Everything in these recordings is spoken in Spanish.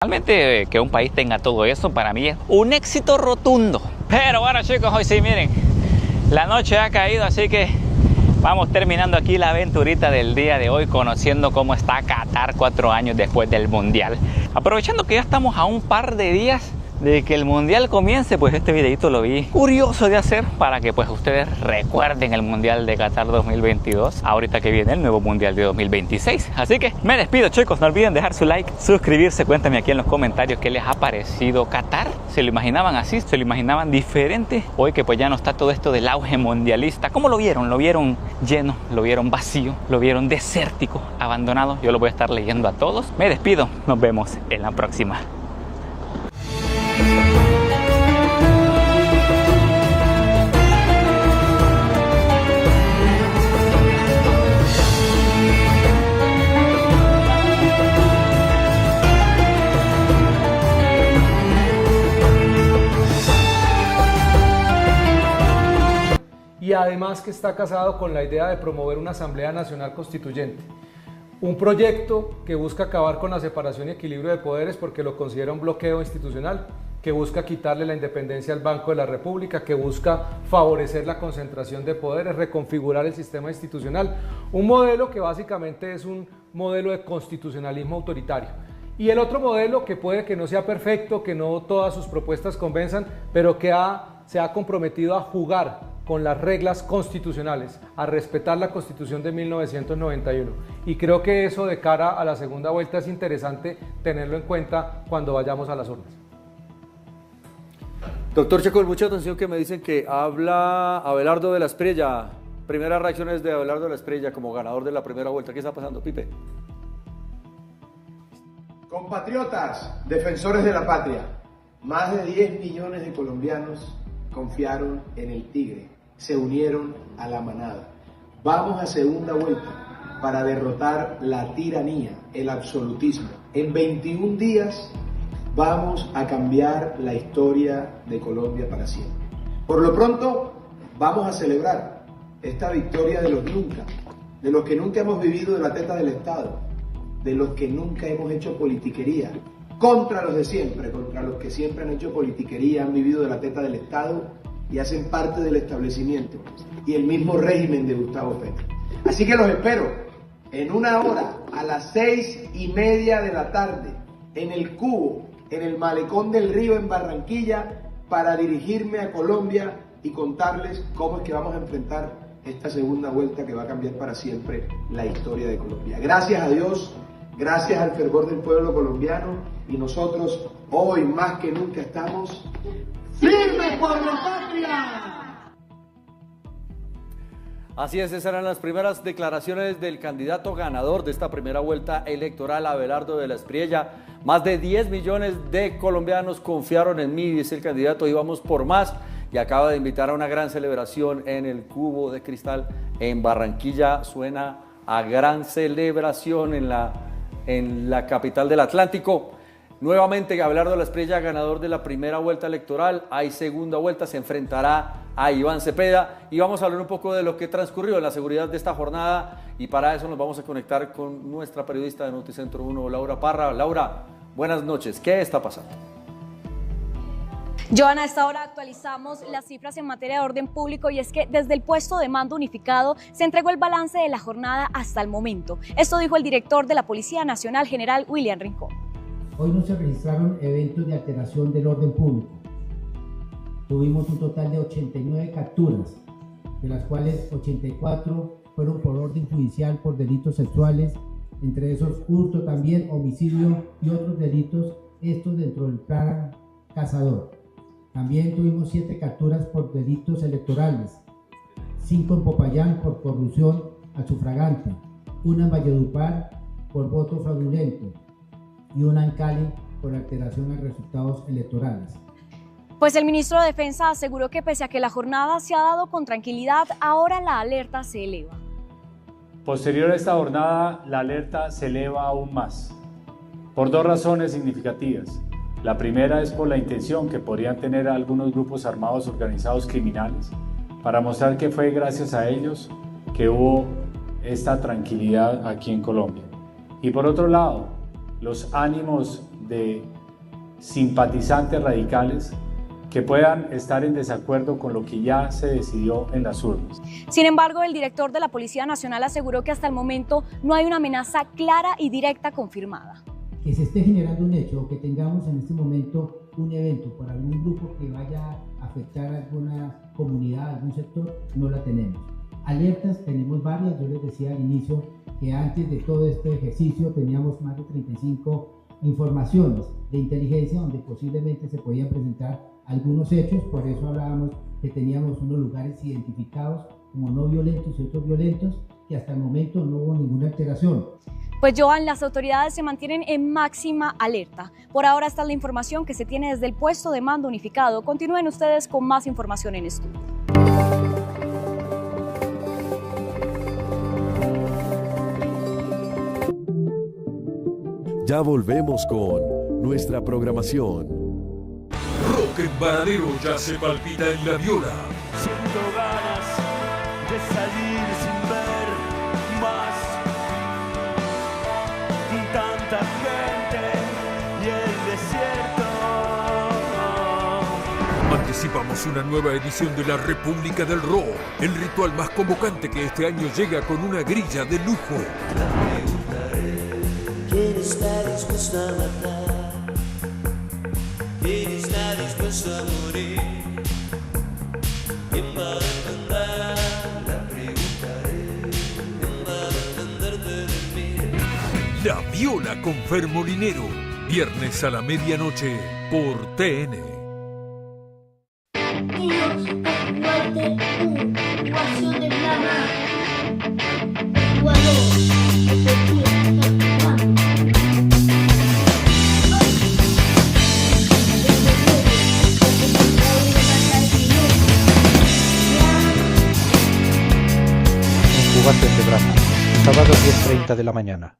Realmente que un país tenga todo eso para mí es un éxito rotundo. Pero bueno chicos, hoy sí miren, la noche ha caído, así que vamos terminando aquí la aventurita del día de hoy, conociendo cómo está Qatar 4 años después del Mundial. Aprovechando que ya estamos a un par de días de que el Mundial comience, pues este videito lo vi curioso de hacer para que pues ustedes recuerden el Mundial de Qatar 2022, ahorita que viene el nuevo Mundial de 2026. Así que me despido chicos, no olviden dejar su like, suscribirse, cuéntame aquí en los comentarios qué les ha parecido Qatar. ¿Se lo imaginaban así? ¿Se lo imaginaban diferente? Hoy que pues ya no está todo esto del auge mundialista, ¿cómo lo vieron? ¿Lo vieron lleno? ¿Lo vieron vacío? ¿Lo vieron desértico? ¿Abandonado? Yo lo voy a estar leyendo a todos. Me despido, nos vemos en la próxima. Y además que está casado con la idea de promover una Asamblea Nacional Constituyente. Un proyecto que busca acabar con la separación y equilibrio de poderes porque lo considera un bloqueo institucional, que busca quitarle la independencia al Banco de la República, que busca favorecer la concentración de poderes, reconfigurar el sistema institucional. Un modelo que básicamente es un modelo de constitucionalismo autoritario. Y el otro modelo que puede que no sea perfecto, que no todas sus propuestas convenzan, pero que se ha comprometido a jugar con las reglas constitucionales, a respetar la Constitución de 1991. Y creo que eso de cara a la segunda vuelta es interesante tenerlo en cuenta cuando vayamos a las urnas. Doctor Checo, mucha atención que me dicen que habla Abelardo de la Espriella. Primeras reacciones de Abelardo de la Espriella como ganador de la primera vuelta. ¿Qué está pasando, Pipe? Compatriotas, defensores de la patria, más de 10 millones de colombianos confiaron en el Tigre, se unieron a la manada. Vamos a segunda vuelta para derrotar la tiranía, el absolutismo. En 21 días vamos a cambiar la historia de Colombia para siempre. Por lo pronto, vamos a celebrar esta victoria de los que nunca hemos vivido de la teta del Estado, de los que nunca hemos hecho politiquería, contra los de siempre, contra los que siempre han hecho politiquería, han vivido de la teta del Estado y hacen parte del establecimiento y el mismo régimen de Gustavo Petro. Así que los espero en una hora, a las 6:30 de la tarde, en el Cubo, en el Malecón del Río en Barranquilla, para dirigirme a Colombia y contarles cómo es que vamos a enfrentar esta segunda vuelta que va a cambiar para siempre la historia de Colombia. Gracias a Dios, gracias al fervor del pueblo colombiano, y nosotros hoy más que nunca estamos ¡firmes por la patria! Así es, esas eran las primeras declaraciones del candidato ganador de esta primera vuelta electoral, Abelardo de la Espriella. Más de 10 millones de colombianos confiaron en mí, dice el candidato, y vamos por más. Y acaba de invitar a una gran celebración en el Cubo de Cristal en Barranquilla. Suena a gran celebración en la capital del Atlántico. Nuevamente Abelardo de la Espriella, ganador de la primera vuelta electoral. Hay segunda vuelta, se enfrentará a Iván Cepeda y vamos a hablar un poco de lo que transcurrió en la seguridad de esta jornada, y para eso nos vamos a conectar con nuestra periodista de Noticentro 1, Laura Parra. Laura, buenas noches, ¿qué está pasando? Joana, a esta hora actualizamos las cifras en materia de orden público, y es que desde el puesto de mando unificado se entregó el balance de la jornada hasta el momento. Esto dijo el director de la Policía Nacional, general William Rincón. Hoy no se registraron eventos de alteración del orden público. Tuvimos un total de 89 capturas, de las cuales 84 fueron por orden judicial por delitos sexuales, entre esos hurto también, homicidio y otros delitos, estos dentro del plan cazador. También tuvimos 7 capturas por delitos electorales, 5 en Popayán por corrupción al sufragante, una en Valledupar por voto fraudulento y una en Cali por alteración a resultados electorales. Pues el ministro de Defensa aseguró que pese a que la jornada se ha dado con tranquilidad, ahora la alerta se eleva. Posterior a esta jornada, la alerta se eleva aún más, por 2 razones significativas. La primera es por la intención que podrían tener algunos grupos armados organizados criminales para mostrar que fue gracias a ellos que hubo esta tranquilidad aquí en Colombia. Y por otro lado, los ánimos de simpatizantes radicales que puedan estar en desacuerdo con lo que ya se decidió en las urnas. Sin embargo, el director de la Policía Nacional aseguró que hasta el momento no hay una amenaza clara y directa confirmada. Que se esté generando un hecho o que tengamos en este momento un evento por algún grupo que vaya a afectar a alguna comunidad, algún sector, no la tenemos. Alertas tenemos varias, yo les decía al inicio que antes de todo este ejercicio teníamos más de 35 informaciones de inteligencia donde posiblemente se podían presentar algunos hechos, por eso hablábamos que teníamos unos lugares identificados como no violentos y otros violentos, que hasta el momento no hubo ninguna alteración. Pues Joan, las autoridades se mantienen en máxima alerta. Por ahora esta es la información que se tiene desde el puesto de mando unificado. Continúen ustedes con más información en estudio. Ya volvemos con nuestra programación. Rock en Varadero ya se palpita en La Viola. Siento ganas de salir sin ver más. Tanta gente y el desierto. Anticipamos una nueva edición de la República del Rock, el ritual más convocante que este año llega con una grilla de lujo. ¿Quién está dispuesto a matar? ¿Quién está dispuesto a morir? ¿Quién va a defender? La preguntaré. ¿Quién va a defenderte de mí? La Viola con Fer Molinero, viernes a la medianoche por TN. Ecuación de plana. Ecuador. Incubación de Brahma, sábado 10:30 de la mañana,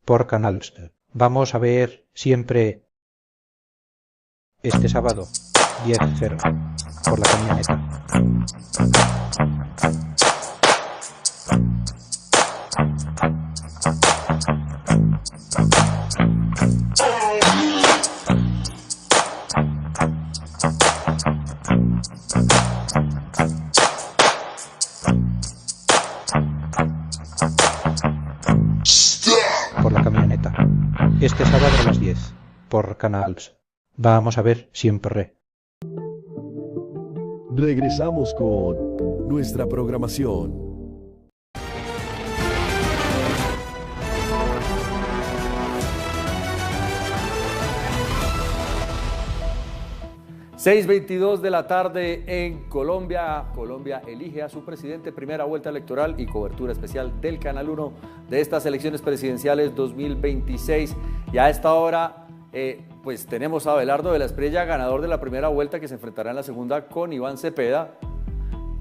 por Canals. Vamos a ver siempre este sábado 10:00 por la camioneta. Por la camioneta. Este sábado a las 10 por Canals. Vamos a ver siempre. Regresamos con nuestra programación. (6:22 de la tarde en Colombia. Colombia elige a su presidente, primera vuelta electoral y cobertura especial del Canal 1 de estas elecciones presidenciales 2026. Y a esta hora, pues tenemos a Abelardo de la Espriella, ganador de la primera vuelta, que se enfrentará en la segunda con Iván Cepeda.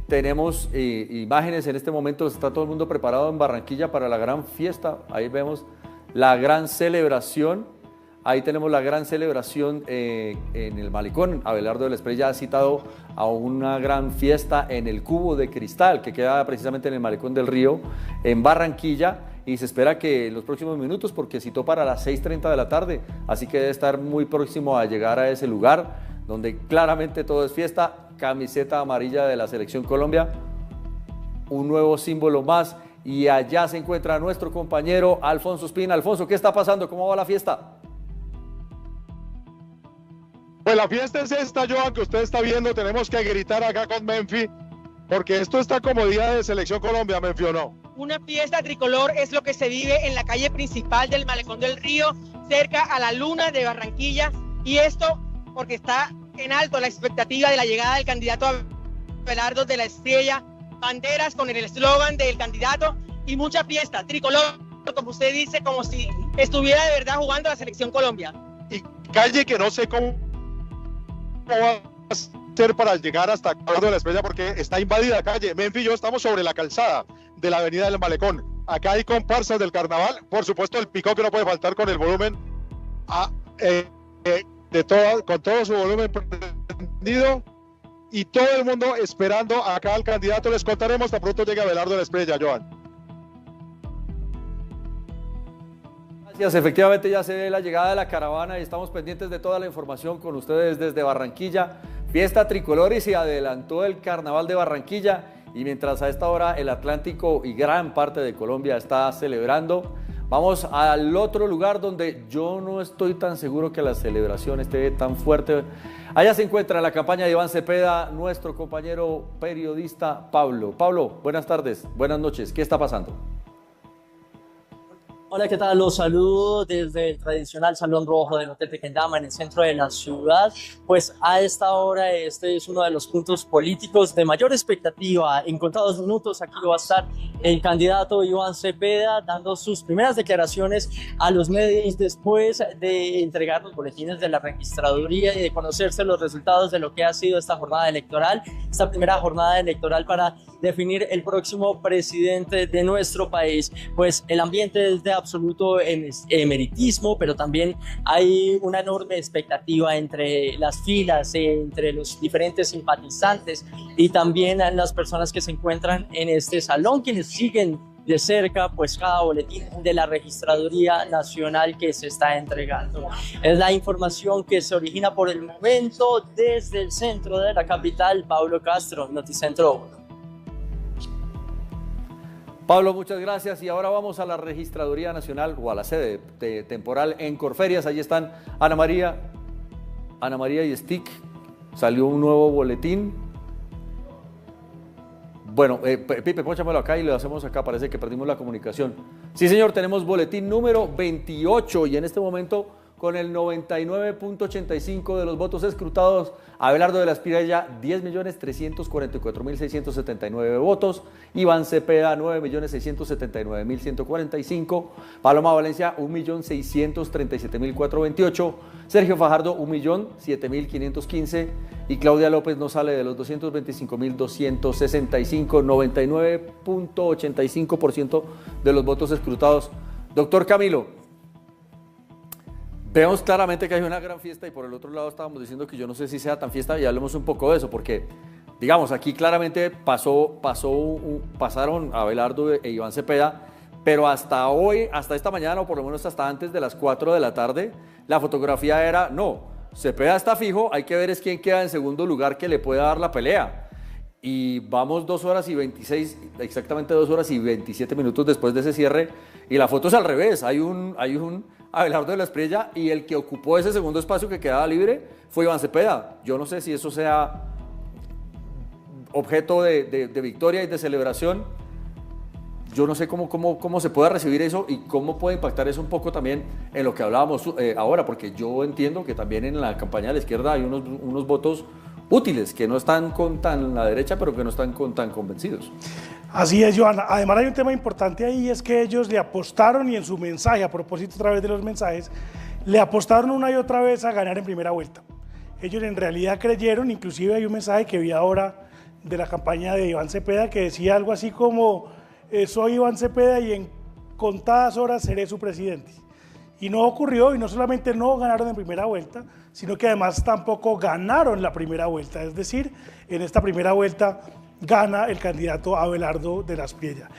Tenemos imágenes en este momento, está todo el mundo preparado en Barranquilla para la gran fiesta. Ahí vemos la gran celebración. Ahí tenemos la gran celebración en el Malecón. Abelardo de la Espriella ha citado a una gran fiesta en el Cubo de Cristal, que queda precisamente en el Malecón del Río, en Barranquilla, y se espera que en los próximos minutos, porque citó para las 6:30 de la tarde, así que debe estar muy próximo a llegar a ese lugar, donde claramente todo es fiesta. Camiseta amarilla de la Selección Colombia, un nuevo símbolo más, y allá se encuentra nuestro compañero Alfonso Espina. Alfonso, ¿qué está pasando? ¿Cómo va la fiesta? Pues la fiesta es esta, Joan, que usted está viendo. Tenemos que gritar acá con Menfi, porque esto está como día de Selección Colombia, Menfi, ¿o no? Una fiesta tricolor es lo que se vive en la calle principal del Malecón del Río, cerca a la Luna de Barranquilla, y esto porque está en alto la expectativa de la llegada del candidato Abelardo de la Espriella, banderas con el eslogan del candidato y mucha fiesta, tricolor, como usted dice, como si estuviera de verdad jugando la Selección Colombia. Y calle que no sé cómo va a ser para llegar hasta Abelardo de la Espriella, porque está invadida la calle. Menfi y yo estamos sobre la calzada de la avenida del Malecón. Acá hay comparsas del carnaval, por supuesto el picó que no puede faltar con el volumen con todo su volumen prendido, y todo el mundo esperando acá al candidato. Les contaremos tan pronto llegue Abelardo de la Espriella, Joan. Gracias, efectivamente ya se ve la llegada de la caravana y estamos pendientes de toda la información con ustedes desde Barranquilla. Fiesta tricolor y se adelantó el Carnaval de Barranquilla y mientras a esta hora el Atlántico y gran parte de Colombia está celebrando, vamos al otro lugar donde yo no estoy tan seguro que la celebración esté tan fuerte. Allá se encuentra la campaña de Iván Cepeda, nuestro compañero periodista Pablo. Pablo, buenas tardes, buenas noches, ¿qué está pasando? Hola, ¿qué tal? Los saludo desde el tradicional Salón Rojo del Hotel Tequendama en el centro de la ciudad. Pues a esta hora este es uno de los puntos políticos de mayor expectativa. En contados minutos aquí va a estar el candidato Iván Cepeda dando sus primeras declaraciones a los medios después de entregar los boletines de la registraduría y de conocerse los resultados de lo que ha sido esta jornada electoral, esta primera jornada electoral para definir el próximo presidente de nuestro país. Pues el ambiente es de absoluto emeritismo, pero también hay una enorme expectativa entre las filas, entre los diferentes simpatizantes y también las personas que se encuentran en este salón, quienes siguen de cerca pues cada boletín de la Registraduría Nacional que se está entregando. Es la información que se origina por el momento desde el centro de la capital. Pablo Castro, Noticentro 1. Pablo, muchas gracias. Y ahora vamos a la Registraduría Nacional o a la sede temporal en Corferias. Allí están Ana María y Stick. Salió un nuevo boletín. Bueno, Pipe, pónchamelo acá y lo hacemos acá. Parece que perdimos la comunicación. Sí, señor, tenemos boletín número 28 y en este momento con el 99.85 de los votos escrutados, Abelardo de la Espriella, 10.344.679 votos, Iván Cepeda, 9.679.145, Paloma Valencia, 1.637.428, Sergio Fajardo, 1.007.515 y Claudia López no sale de los 225.265, 99.85% de los votos escrutados. Doctor Camilo, vemos claramente que hay una gran fiesta y por el otro lado estábamos diciendo que yo no sé si sea tan fiesta y hablemos un poco de eso porque, digamos, aquí claramente pasaron Abelardo e Iván Cepeda, pero hasta hoy, hasta esta mañana o por lo menos hasta antes de las 4 de la tarde, la fotografía era, no, Cepeda está fijo, hay que ver es quién queda en segundo lugar que le pueda dar la pelea. Y vamos 2 horas y 26, exactamente 2 horas y 27 minutos después de ese cierre y la foto es al revés, hay un Abelardo de la Espriella y el que ocupó ese segundo espacio que quedaba libre fue Iván Cepeda. Yo no sé si eso sea objeto de victoria y de celebración. Yo no sé cómo se puede recibir eso y cómo puede impactar eso un poco también en lo que hablábamos ahora, porque yo entiendo que también en la campaña de la izquierda hay unos votos útiles que no están con tan la derecha, pero que no están con tan convencidos. Así es, Joana. Además hay un tema importante ahí, es que ellos le apostaron y en su mensaje, a propósito otra vez de los mensajes, le apostaron una y otra vez a ganar en primera vuelta. Ellos en realidad creyeron, inclusive hay un mensaje que vi ahora de la campaña de Iván Cepeda que decía algo así como soy Iván Cepeda y en contadas horas seré su presidente. Y no ocurrió, y no solamente no ganaron en primera vuelta, sino que además tampoco ganaron la primera vuelta, es decir, en esta primera vuelta gana el candidato Abelardo de la Espriella.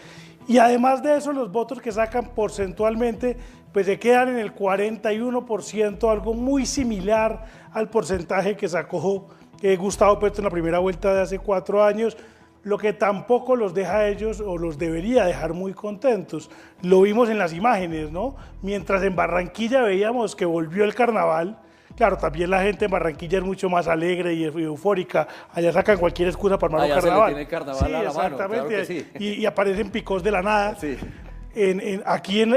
Y además de eso, los votos que sacan porcentualmente, pues se quedan en el 41%, algo muy similar al porcentaje que sacó Gustavo Petro en la primera vuelta de hace 4 años, lo que tampoco los deja a ellos, o los debería dejar muy contentos. Lo vimos en las imágenes, ¿no? Mientras en Barranquilla veíamos que volvió el carnaval, claro, también la gente en Barranquilla es mucho más alegre y eufórica. Allá sacan cualquier excusa para armar un carnaval. Se le tiene el carnaval sí, a la exactamente. mano, claro que sí. Y aparecen picos de la nada. Sí. Aquí en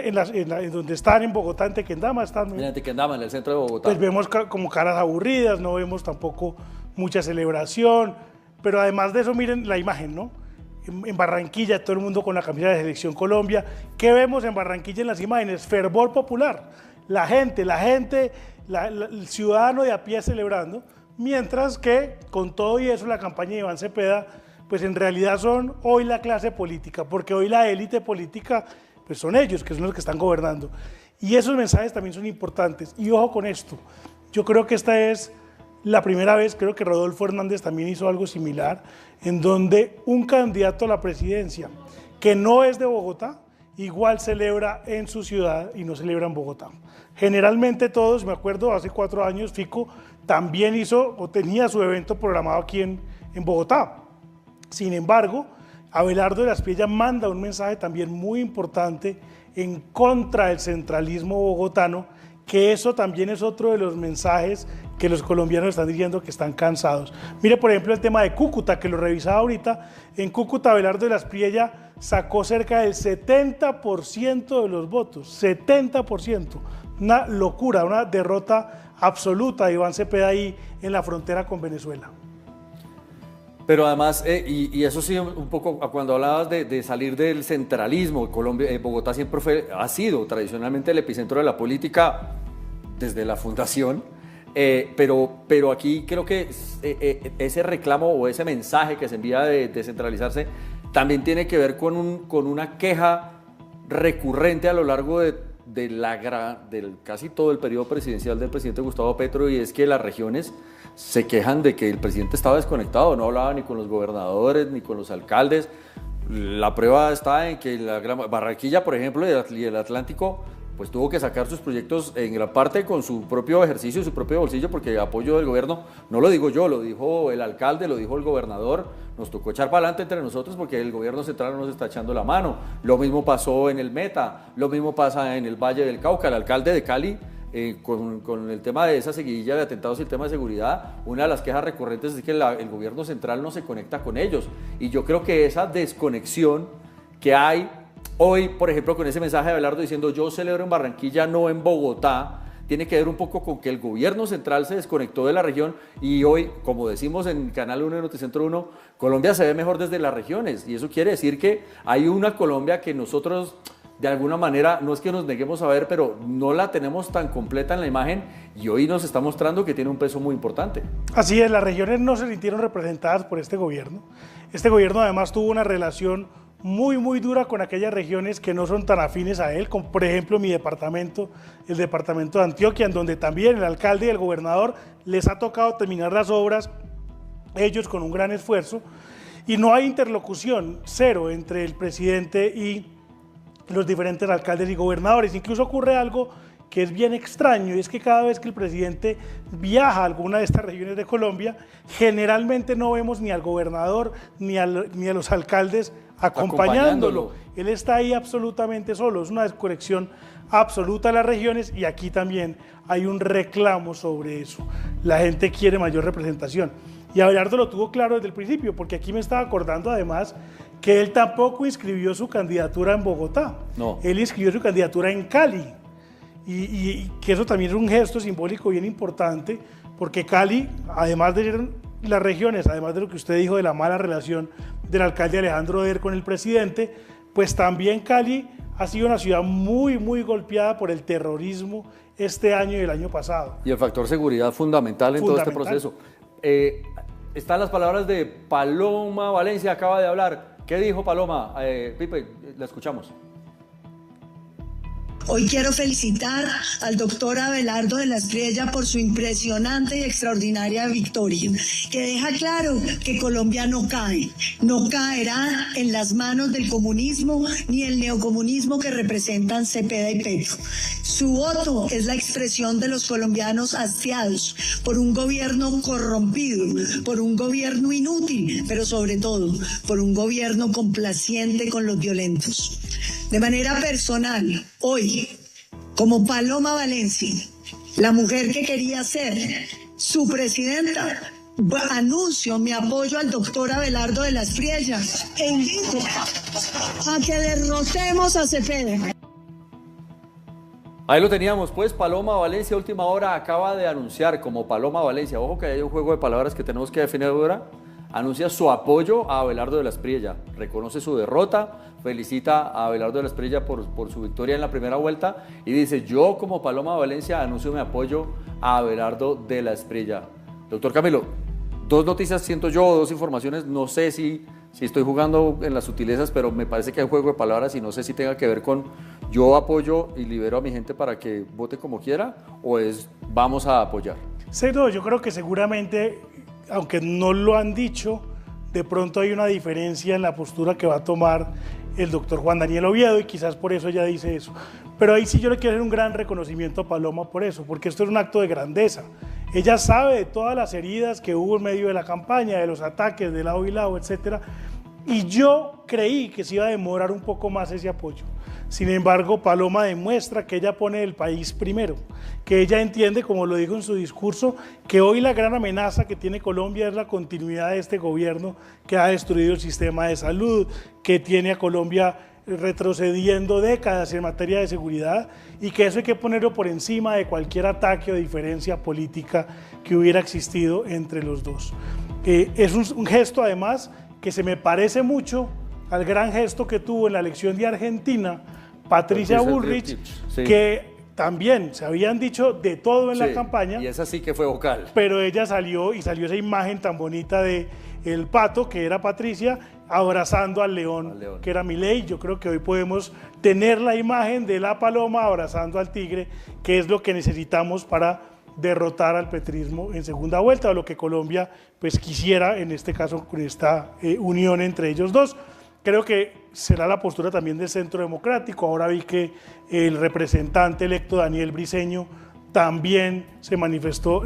donde están en Bogotá, en Tequendama, están. En Tequendama, en el centro de Bogotá. Pues vemos como caras aburridas, no vemos tampoco mucha celebración. Pero además de eso, miren la imagen, ¿no? En Barranquilla, todo el mundo con la camisa de Selección Colombia. ¿Qué vemos en Barranquilla en las imágenes? Fervor popular. La gente, el ciudadano de a pie celebrando, mientras que con todo y eso la campaña de Iván Cepeda, pues en realidad son hoy la clase política, porque hoy la élite política, pues son ellos, que son los que están gobernando. Y esos mensajes también son importantes. Y ojo con esto, yo creo que esta es la primera vez, creo que Rodolfo Hernández también hizo algo similar, en donde un candidato a la presidencia que no es de Bogotá igual celebra en su ciudad y no celebra en Bogotá. Generalmente todos, me acuerdo, hace 4 años Fico también hizo o tenía su evento programado aquí en Bogotá. Sin embargo, Abelardo de la Espriella manda un mensaje también muy importante en contra del centralismo bogotano, que eso también es otro de los mensajes que los colombianos están diciendo que están cansados. Mire, por ejemplo, el tema de Cúcuta, que lo revisaba ahorita. En Cúcuta, Abelardo de la Espriella sacó cerca del 70% de los votos, 70%. Una locura, una derrota absoluta de Iván Cepeda ahí en la frontera con Venezuela. Pero además, y eso sí, un poco cuando hablabas de salir del centralismo, Bogotá siempre ha sido tradicionalmente el epicentro de la política desde la fundación, pero aquí creo que ese reclamo o ese mensaje que se envía de descentralizarse también tiene que ver con una queja recurrente a lo largo del casi todo el periodo presidencial del presidente Gustavo Petro, y es que las regiones se quejan de que el presidente estaba desconectado, no hablaba ni con los gobernadores ni con los alcaldes. La prueba está en que Barranquilla, por ejemplo, y el Atlántico, pues tuvo que sacar sus proyectos en gran parte con su propio ejercicio, su propio bolsillo, porque apoyo del gobierno, no lo digo yo, lo dijo el alcalde, lo dijo el gobernador, nos tocó echar para adelante entre nosotros porque el gobierno central no nos está echando la mano. Lo mismo pasó en el Meta, lo mismo pasa en el Valle del Cauca. El alcalde de Cali, con el tema de esa seguidilla de atentados y el tema de seguridad, una de las quejas recurrentes es que el gobierno central no se conecta con ellos, y yo creo que esa desconexión que hay hoy, por ejemplo, con ese mensaje de Abelardo diciendo yo celebro en Barranquilla, no en Bogotá, tiene que ver un poco con que el gobierno central se desconectó de la región, y hoy, como decimos en Canal 1 de Noticentro 1, Colombia se ve mejor desde las regiones, y eso quiere decir que hay una Colombia que nosotros de alguna manera, no es que nos neguemos a ver, pero no la tenemos tan completa en la imagen, y hoy nos está mostrando que tiene un peso muy importante. Así es, las regiones no se sintieron representadas por este gobierno. Este gobierno además tuvo una relación muy dura con aquellas regiones que no son tan afines a él, como por ejemplo mi departamento, el departamento de Antioquia, en donde también el alcalde y el gobernador les ha tocado terminar las obras, ellos con un gran esfuerzo, y no hay interlocución, cero, entre el presidente y los diferentes alcaldes y gobernadores. Incluso ocurre algo que es bien extraño, y es que cada vez que el presidente viaja a alguna de estas regiones de Colombia, generalmente no vemos ni al gobernador ni a los alcaldes acompañándolo. Él está ahí absolutamente solo, es una desconexión absoluta de las regiones, y aquí también hay un reclamo sobre eso. La gente quiere mayor representación, y Abelardo lo tuvo claro desde el principio, porque aquí me estaba acordando además que él tampoco inscribió su candidatura en Bogotá, no. Él inscribió su candidatura en Cali, y que eso también es un gesto simbólico bien importante, porque Cali, además de las regiones, además de lo que usted dijo de la mala relación del alcalde Alejandro Der con el presidente, pues también Cali ha sido una ciudad muy golpeada por el terrorismo este año y el año pasado. Y el factor seguridad fundamental en todo este proceso. Están las palabras de Paloma Valencia, acaba de hablar. ¿Qué dijo Paloma? Pipe, la escuchamos. Hoy quiero felicitar al doctor Abelardo de la Espriella por su impresionante y extraordinaria victoria, que deja claro que Colombia no cae, no caerá en las manos del comunismo ni el neocomunismo que representan Cepeda y Petro. Su voto es la expresión de los colombianos hastiados por un gobierno corrompido, por un gobierno inútil, pero sobre todo por un gobierno complaciente con los violentos. De manera personal, hoy, como Paloma Valencia, la mujer que quería ser su presidenta, anuncio mi apoyo al doctor Abelardo de la Espriella e invito a que derrotemos a Cepeda. Ahí lo teníamos, pues Paloma Valencia, última hora, acaba de anunciar como Paloma Valencia, ojo que hay un juego de palabras que tenemos que definir ahora, anuncia su apoyo a Abelardo de la Espriella, reconoce su derrota, felicita a Abelardo de la Espriella por su victoria en la primera vuelta y dice, yo como Paloma Valencia anuncio mi apoyo a Abelardo de la Espriella. Doctor Camilo, dos noticias siento yo, dos informaciones, no sé si estoy jugando en las sutilezas, pero me parece que hay juego de palabras y no sé si tenga que ver con yo apoyo y libero a mi gente para que vote como quiera o es vamos a apoyar. Sí, no, yo creo que seguramente, aunque no lo han dicho, de pronto hay una diferencia en la postura que va a tomar el doctor Juan Daniel Oviedo, y quizás por eso ella dice eso. Pero ahí sí yo le quiero hacer un gran reconocimiento a Paloma por eso, porque esto es un acto de grandeza. Ella sabe de todas las heridas que hubo en medio de la campaña, de los ataques de lado y lado, etc. Y yo creí que se iba a demorar un poco más ese apoyo. Sin embargo, Paloma demuestra que ella pone el país primero, que ella entiende, como lo dijo en su discurso, que hoy la gran amenaza que tiene Colombia es la continuidad de este gobierno que ha destruido el sistema de salud, que tiene a Colombia retrocediendo décadas en materia de seguridad, y que eso hay que ponerlo por encima de cualquier ataque o diferencia política que hubiera existido entre los dos. Es un gesto además que se me parece mucho al gran gesto que tuvo en la elección de Argentina Patricia Bullrich, sí, que también se habían dicho de todo en la campaña. Y esa sí que fue vocal. Pero ella salió esa imagen tan bonita de el pato, que era Patricia, abrazando al león, que era Milei. Yo creo que hoy podemos tener la imagen de la paloma abrazando al tigre, que es lo que necesitamos para derrotar al petrismo en segunda vuelta, o lo que Colombia pues quisiera en este caso con esta unión entre ellos dos. Creo que será la postura también del Centro Democrático. Ahora vi que el representante electo Daniel Briceño también se manifestó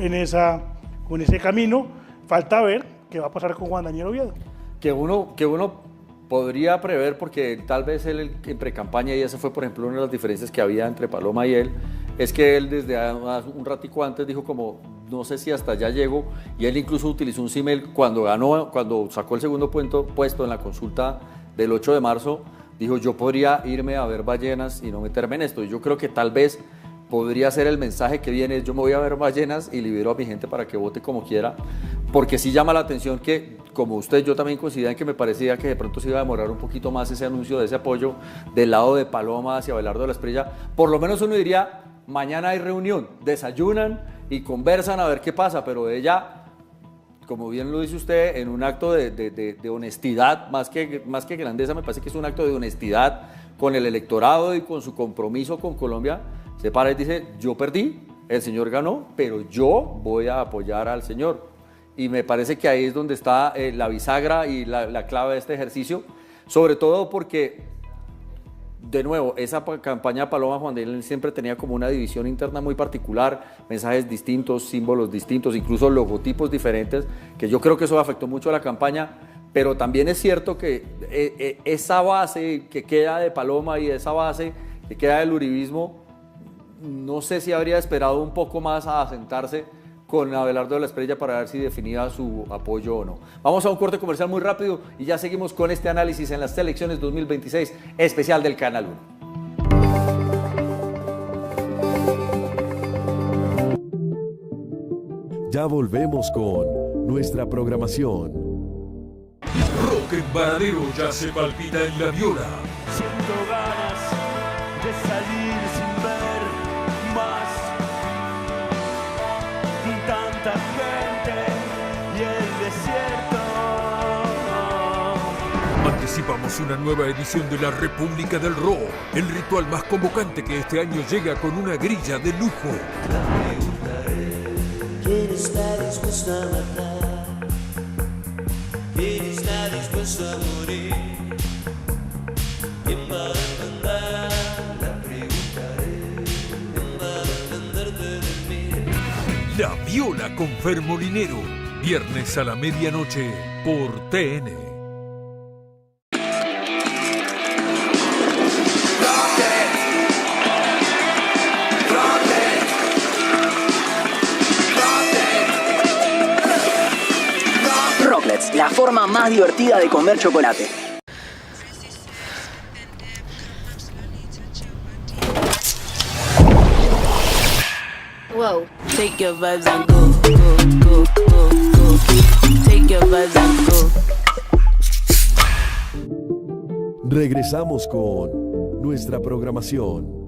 con ese camino. Falta ver qué va a pasar con Juan Daniel Oviedo. Que uno podría prever, porque tal vez él en pre-campaña, y esa fue por ejemplo una de las diferencias que había entre Paloma y él, es que él desde un ratico antes dijo como, no sé si hasta allá llego, y él incluso utilizó un símil cuando sacó el segundo puesto en la consulta del 8 de marzo, dijo yo podría irme a ver ballenas y no meterme en esto. Y yo creo que tal vez podría ser el mensaje que viene, yo me voy a ver ballenas y libero a mi gente para que vote como quiera, porque sí llama la atención que, como usted, yo también coincidía en que me parecía que de pronto se iba a demorar un poquito más ese anuncio de ese apoyo del lado de Paloma hacia Abelardo de la Espriella. Por lo menos uno diría, mañana hay reunión, desayunan y conversan a ver qué pasa, pero ella, como bien lo dice usted, en un acto de honestidad, más que grandeza, me parece que es un acto de honestidad con el electorado y con su compromiso con Colombia, se para y dice, yo perdí, el señor ganó, pero yo voy a apoyar al señor. Y me parece que ahí es donde está la bisagra y la clave de este ejercicio, sobre todo porque, de nuevo, esa campaña de Paloma Juan Daniel siempre tenía como una división interna muy particular, mensajes distintos, símbolos distintos, incluso logotipos diferentes, que yo creo que eso afectó mucho a la campaña, pero también es cierto que esa base que queda de Paloma y esa base que queda del uribismo, no sé si habría esperado un poco más a asentarse con Abelardo de la Espriella para ver si definía su apoyo o no. Vamos a un corte comercial muy rápido y ya seguimos con este análisis en las elecciones 2026 especial del Canal 1. Ya volvemos con nuestra programación. Rock en Varadero ya se palpita en la viola. Siento ganas de salir sin ver más. Tanta gente y el desierto. Anticipamos una nueva edición de la República del Rock, el ritual más convocante que este año llega con una grilla de lujo. ¿Quién está dispuesto a matar? ¿Quién está dispuesto a morir? ¿Quién va a demandar? La preguntaré. ¿Quién va a defenderte de mí? La Viola con Fer Molinero, viernes a la medianoche por TN. Rocklets, la forma más divertida de comer chocolate. Whoa. Take your vibes and go, go, go, go, go. Take your vibes and go. Regresamos con nuestra programación.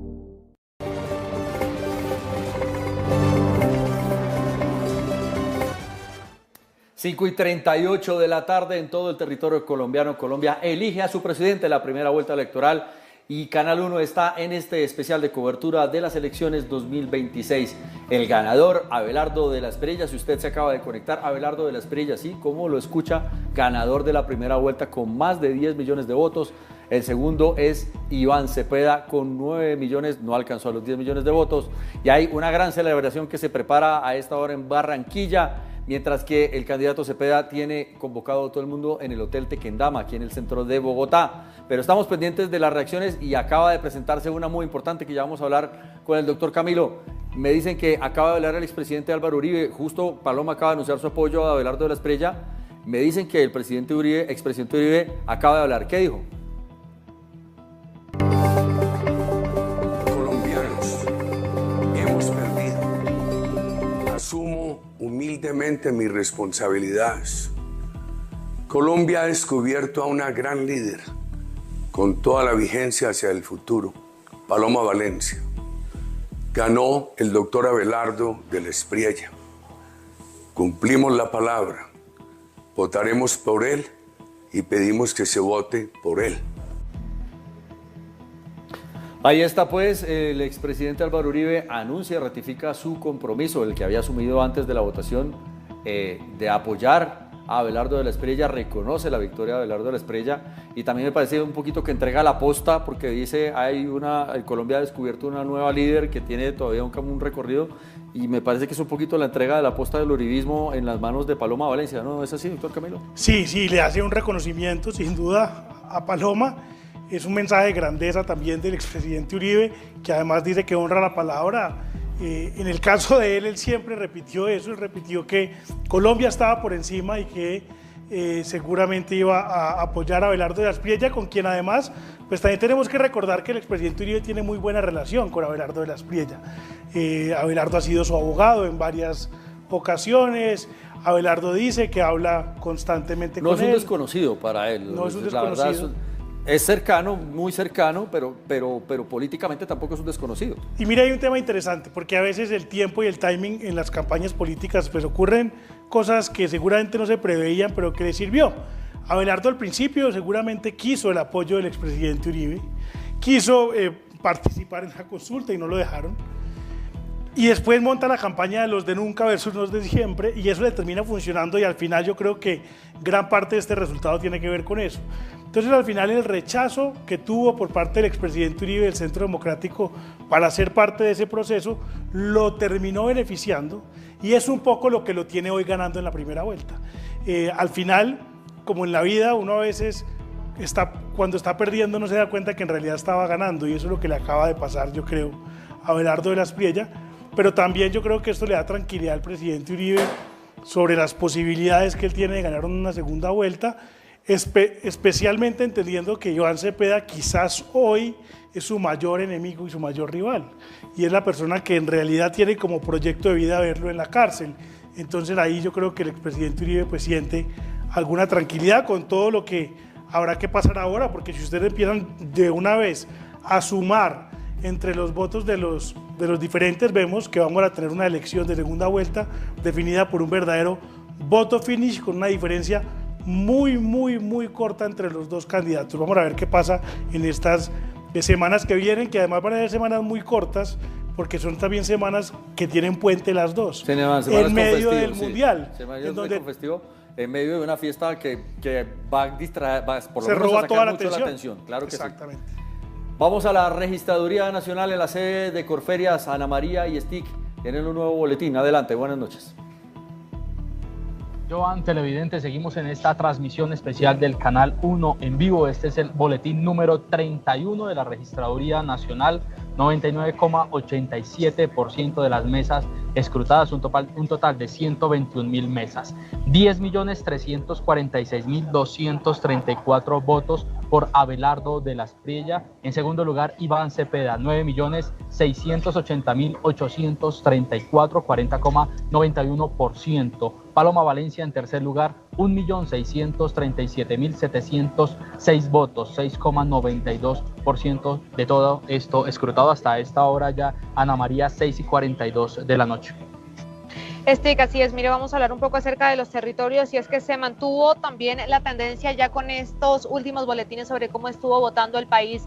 Cinco y 38 de la tarde en todo el territorio colombiano. Colombia elige a su presidente en la primera vuelta electoral y Canal 1 está en este especial de cobertura de las elecciones 2026. El ganador, Abelardo de la Espriella, si usted se acaba de conectar, Abelardo de la Espriella, sí, como lo escucha, ganador de la primera vuelta con más de 10 millones de votos. El segundo es Iván Cepeda con 9 millones, no alcanzó a los 10 millones de votos. Y hay una gran celebración que se prepara a esta hora en Barranquilla, mientras que el candidato Cepeda tiene convocado a todo el mundo en el Hotel Tequendama, aquí en el centro de Bogotá. Pero estamos pendientes de las reacciones y acaba de presentarse una muy importante que ya vamos a hablar con el doctor Camilo. Me dicen que acaba de hablar el expresidente Álvaro Uribe, justo Paloma acaba de anunciar su apoyo a Abelardo de la Espriella. Me dicen que el expresidente Uribe acaba de hablar. ¿Qué dijo? Colombianos, hemos perdido. Asumo humildemente mis responsabilidades. Colombia ha descubierto a una gran líder con toda la vigencia hacia el futuro, Paloma Valencia. Ganó el doctor Abelardo de la Espriella. Cumplimos la palabra. Votaremos por él y pedimos que se vote por él. Ahí está pues, el expresidente Álvaro Uribe anuncia y ratifica su compromiso, el que había asumido antes de la votación, de apoyar a Abelardo de la Espriella, reconoce la victoria de Abelardo de la Espriella y también me parece un poquito que entrega la posta porque dice el Colombia ha descubierto una nueva líder que tiene todavía un recorrido y me parece que es un poquito la entrega de la posta del uribismo en las manos de Paloma Valencia, ¿no? ¿Es así, doctor Camilo? Sí, le hace un reconocimiento sin duda a Paloma. Es un mensaje de grandeza también del expresidente Uribe, que además dice que honra la palabra. En el caso de él siempre repitió eso, él repitió que Colombia estaba por encima y que seguramente iba a apoyar a Abelardo de la Espriella, con quien además, pues también tenemos que recordar que el expresidente Uribe tiene muy buena relación con Abelardo de la Espriella. Abelardo ha sido su abogado en varias ocasiones, Abelardo dice que habla constantemente con él. No es un desconocido para él. No es un desconocido. Es cercano, muy cercano, pero políticamente tampoco es un desconocido. Y mira, hay un tema interesante, porque a veces el tiempo y el timing en las campañas políticas, pues ocurren cosas que seguramente no se preveían, pero que le sirvió. Abelardo al principio seguramente quiso el apoyo del expresidente Uribe, quiso participar en la consulta y no lo dejaron. Y después monta la campaña de los de nunca versus los de siempre y eso le termina funcionando y al final yo creo que gran parte de este resultado tiene que ver con eso. Entonces al final el rechazo que tuvo por parte del expresidente Uribe del Centro Democrático para ser parte de ese proceso lo terminó beneficiando y es un poco lo que lo tiene hoy ganando en la primera vuelta. Al final, como en la vida, uno a veces cuando está perdiendo no se da cuenta que en realidad estaba ganando y eso es lo que le acaba de pasar, yo creo, a Abelardo de la Espriella. Pero también yo creo que esto le da tranquilidad al presidente Uribe sobre las posibilidades que él tiene de ganar una segunda vuelta, especialmente entendiendo que Iván Cepeda quizás hoy es su mayor enemigo y su mayor rival, y es la persona que en realidad tiene como proyecto de vida verlo en la cárcel. Entonces ahí yo creo que el expresidente Uribe pues siente alguna tranquilidad con todo lo que habrá que pasar ahora, porque si ustedes empiezan de una vez a sumar entre los votos de los diferentes, vemos que vamos a tener una elección de segunda vuelta definida por un verdadero voto finish con una diferencia muy corta entre los dos candidatos. Vamos a ver qué pasa en estas semanas que vienen, que además van a ser semanas muy cortas porque son también semanas que tienen puente las dos, en medio del Mundial. En medio de una fiesta que va a distraer, por lo se menos roba a sacar toda la mucho atención. la atención. Claro que exactamente. Sí. Vamos a la Registraduría Nacional en la sede de Corferias, Ana María y STIC. Tienen un nuevo boletín. Adelante, buenas noches. Joan, televidentes, seguimos en esta transmisión especial del Canal 1 en vivo. Este es el boletín número 31 de la Registraduría Nacional. 99,87% de las mesas escrutadas, un total de 121.000 mesas. 10.346.234 votos por Abelardo de la Espriella. En segundo lugar, Iván Cepeda, 9.680.834, 40,91%. Paloma Valencia en tercer lugar, 1.637.706 votos, 6,92% de todo esto escrutado hasta esta hora ya. Ana María, 6:42 de la noche. Así es, mire, vamos a hablar un poco acerca de los territorios y es que se mantuvo también la tendencia ya con estos últimos boletines sobre cómo estuvo votando el país.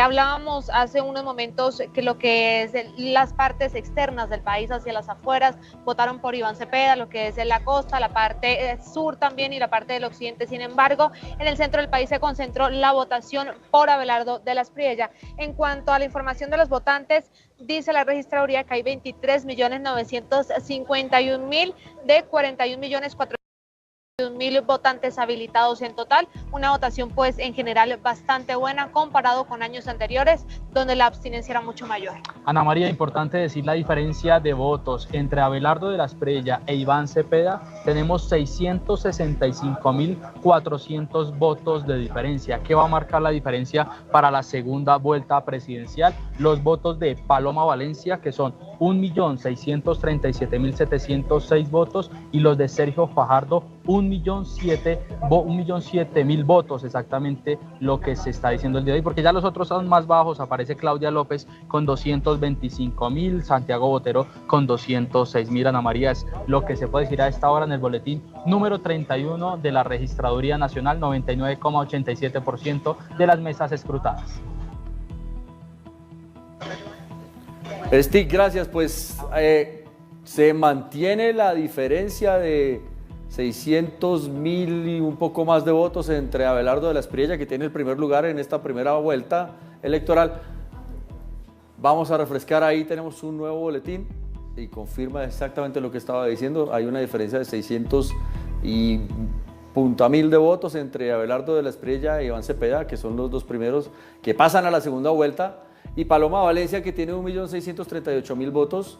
Hablábamos hace unos momentos que lo que es las partes externas del país hacia las afueras votaron por Iván Cepeda, lo que es en la costa, la parte sur también y la parte del occidente. Sin embargo, en el centro del país se concentró la votación por Abelardo de la Espriella. En cuanto a la información de los votantes, dice la registraduría que hay 23.951.000 de 41.400.000 votantes habilitados en total, una votación pues en general bastante buena comparado con años anteriores donde la abstinencia era mucho mayor. Ana María, importante decir la diferencia de votos entre Abelardo de la Espriella e Iván Cepeda. Tenemos 665.400 votos de diferencia. ¿Qué va a marcar la diferencia para la segunda vuelta presidencial? Los votos de Paloma Valencia, que son 1.637.706 votos, y los de Sergio Fajardo, 1.007.000 votos, exactamente lo que se está diciendo el día de hoy, porque ya los otros son más bajos. Aparece Claudia López con 225.000, Santiago Botero con 206.000. Ana María, es lo que se puede decir a esta hora en el boletín número 31 de la Registraduría Nacional, 99,87% de las mesas escrutadas. Stick, gracias. Pues se mantiene la diferencia de 600.000 y un poco más de votos entre Abelardo de la Espriella, que tiene el primer lugar en esta primera vuelta electoral. Vamos a refrescar, ahí tenemos un nuevo boletín y confirma exactamente lo que estaba diciendo. Hay una diferencia de 600 y punta mil de votos entre Abelardo de la Espriella e Iván Cepeda, que son los dos primeros que pasan a la segunda vuelta, y Paloma Valencia, que tiene 1.638.000 votos,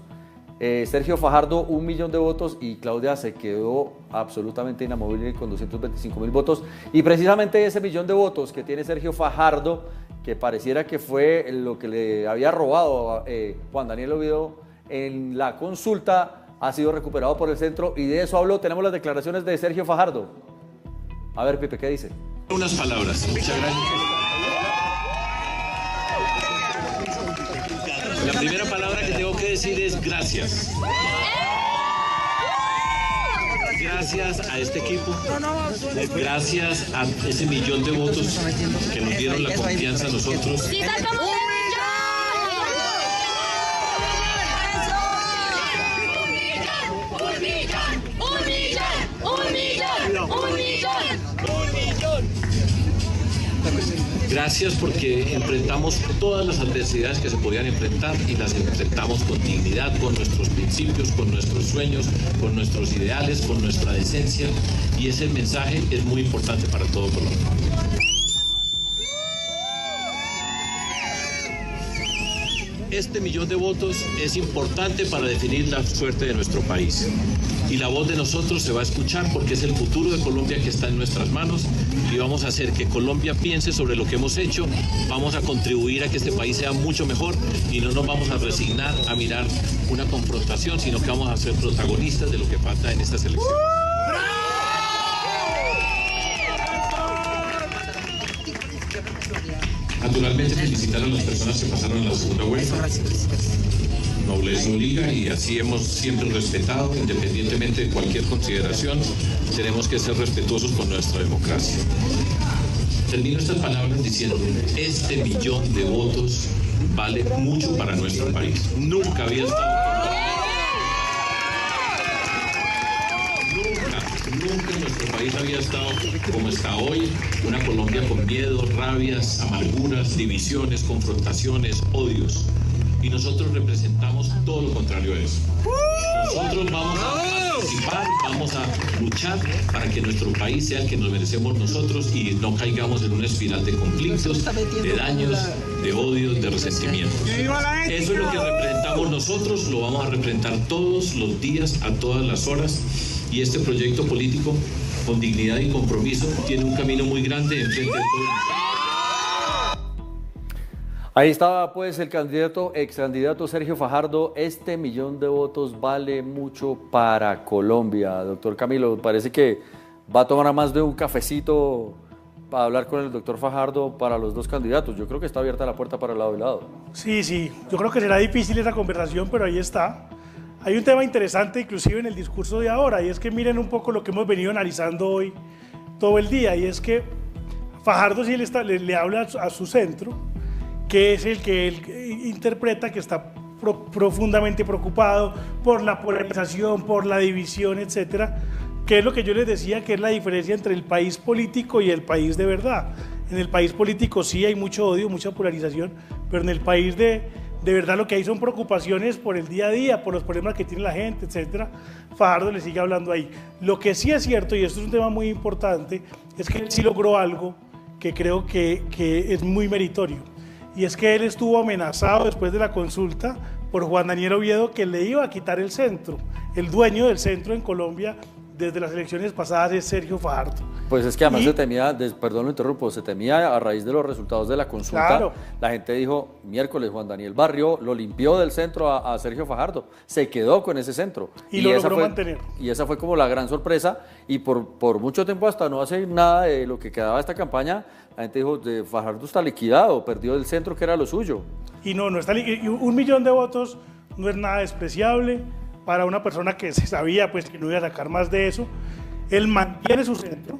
Sergio Fajardo 1 millón de votos, y Claudia se quedó absolutamente inamovible con 225.000 votos. Y precisamente ese millón de votos que tiene Sergio Fajardo, que pareciera que fue lo que le había robado Juan Daniel Oviedo en la consulta, ha sido recuperado por el centro, y de eso habló. Tenemos las declaraciones de Sergio Fajardo. A ver, Pipe, ¿qué dice? Unas palabras. Muchas gracias. La primera palabra que tengo que decir es gracias. Gracias a este equipo, gracias a ese millón de votos que nos dieron la confianza a nosotros. Gracias porque enfrentamos todas las adversidades que se podían enfrentar y las enfrentamos con dignidad, con nuestros principios, con nuestros sueños, con nuestros ideales, con nuestra decencia, y ese mensaje es muy importante para todo Colombia. Este millón de votos es importante para definir la suerte de nuestro país. Y la voz de nosotros se va a escuchar porque es el futuro de Colombia que está en nuestras manos, y vamos a hacer que Colombia piense sobre lo que hemos hecho, vamos a contribuir a que este país sea mucho mejor, y no nos vamos a resignar a mirar una confrontación, sino que vamos a ser protagonistas de lo que falta en estas elecciones. Naturalmente, felicitar a las personas que pasaron a la segunda vuelta. Nobleza obliga, y así hemos siempre respetado, independientemente de cualquier consideración, tenemos que ser respetuosos con nuestra democracia. Termino estas palabras diciendo, este millón de votos vale mucho para nuestro país. Nunca había estado... Nunca nuestro país había estado como está hoy, una Colombia con miedo, rabias, amarguras, divisiones, confrontaciones, odios. Y nosotros representamos todo lo contrario a eso. Nosotros vamos a participar, vamos a luchar para que nuestro país sea el que nos merecemos nosotros y no caigamos en una espiral de conflictos, de daños, de odios, de resentimientos. Eso es lo que representamos nosotros, lo vamos a representar todos los días, a todas las horas. Y este proyecto político, con dignidad y compromiso, tiene un camino muy grande enfrente de todos. Ahí estaba pues el ex candidato Sergio Fajardo. Este millón de votos vale mucho para Colombia. Doctor Camilo, parece que va a tomar más de un cafecito para hablar con el doctor Fajardo para los dos candidatos. Yo creo que está abierta la puerta para el lado y lado. Sí, yo creo que será difícil esa conversación, pero ahí está. Hay un tema interesante inclusive en el discurso de ahora, y es que miren un poco lo que hemos venido analizando hoy todo el día, y es que Fajardo sí le habla a su centro, que es el que él interpreta que está profundamente preocupado por la polarización, por la división, etcétera, que es lo que yo les decía, que es la diferencia entre el país político y el país de verdad. En el país político sí hay mucho odio, mucha polarización, pero en el país de verdad lo que hay son preocupaciones por el día a día, por los problemas que tiene la gente, etcétera. Fajardo le sigue hablando ahí. Lo que sí es cierto, y esto es un tema muy importante, es que él sí logró algo que creo que es muy meritorio, y es que él estuvo amenazado después de la consulta por Juan Daniel Oviedo, que le iba a quitar el centro. El dueño del centro en Colombia desde las elecciones pasadas es Sergio Fajardo. Pues es que además se temía, perdón lo interrumpo, se temía a raíz de los resultados de la consulta. Claro. La gente dijo, miércoles Juan Daniel barrió, lo limpió del centro a Sergio Fajardo, se quedó con ese centro. Y lo logró mantener. Y esa fue como la gran sorpresa, y por mucho tiempo, hasta no hacer nada de lo que quedaba de esta campaña, la gente dijo, Fajardo está liquidado, perdió el centro que era lo suyo. Y no está liquidado. 1 millón de votos no es nada despreciable para una persona que se sabía pues que no iba a sacar más de eso. Él mantiene su centro,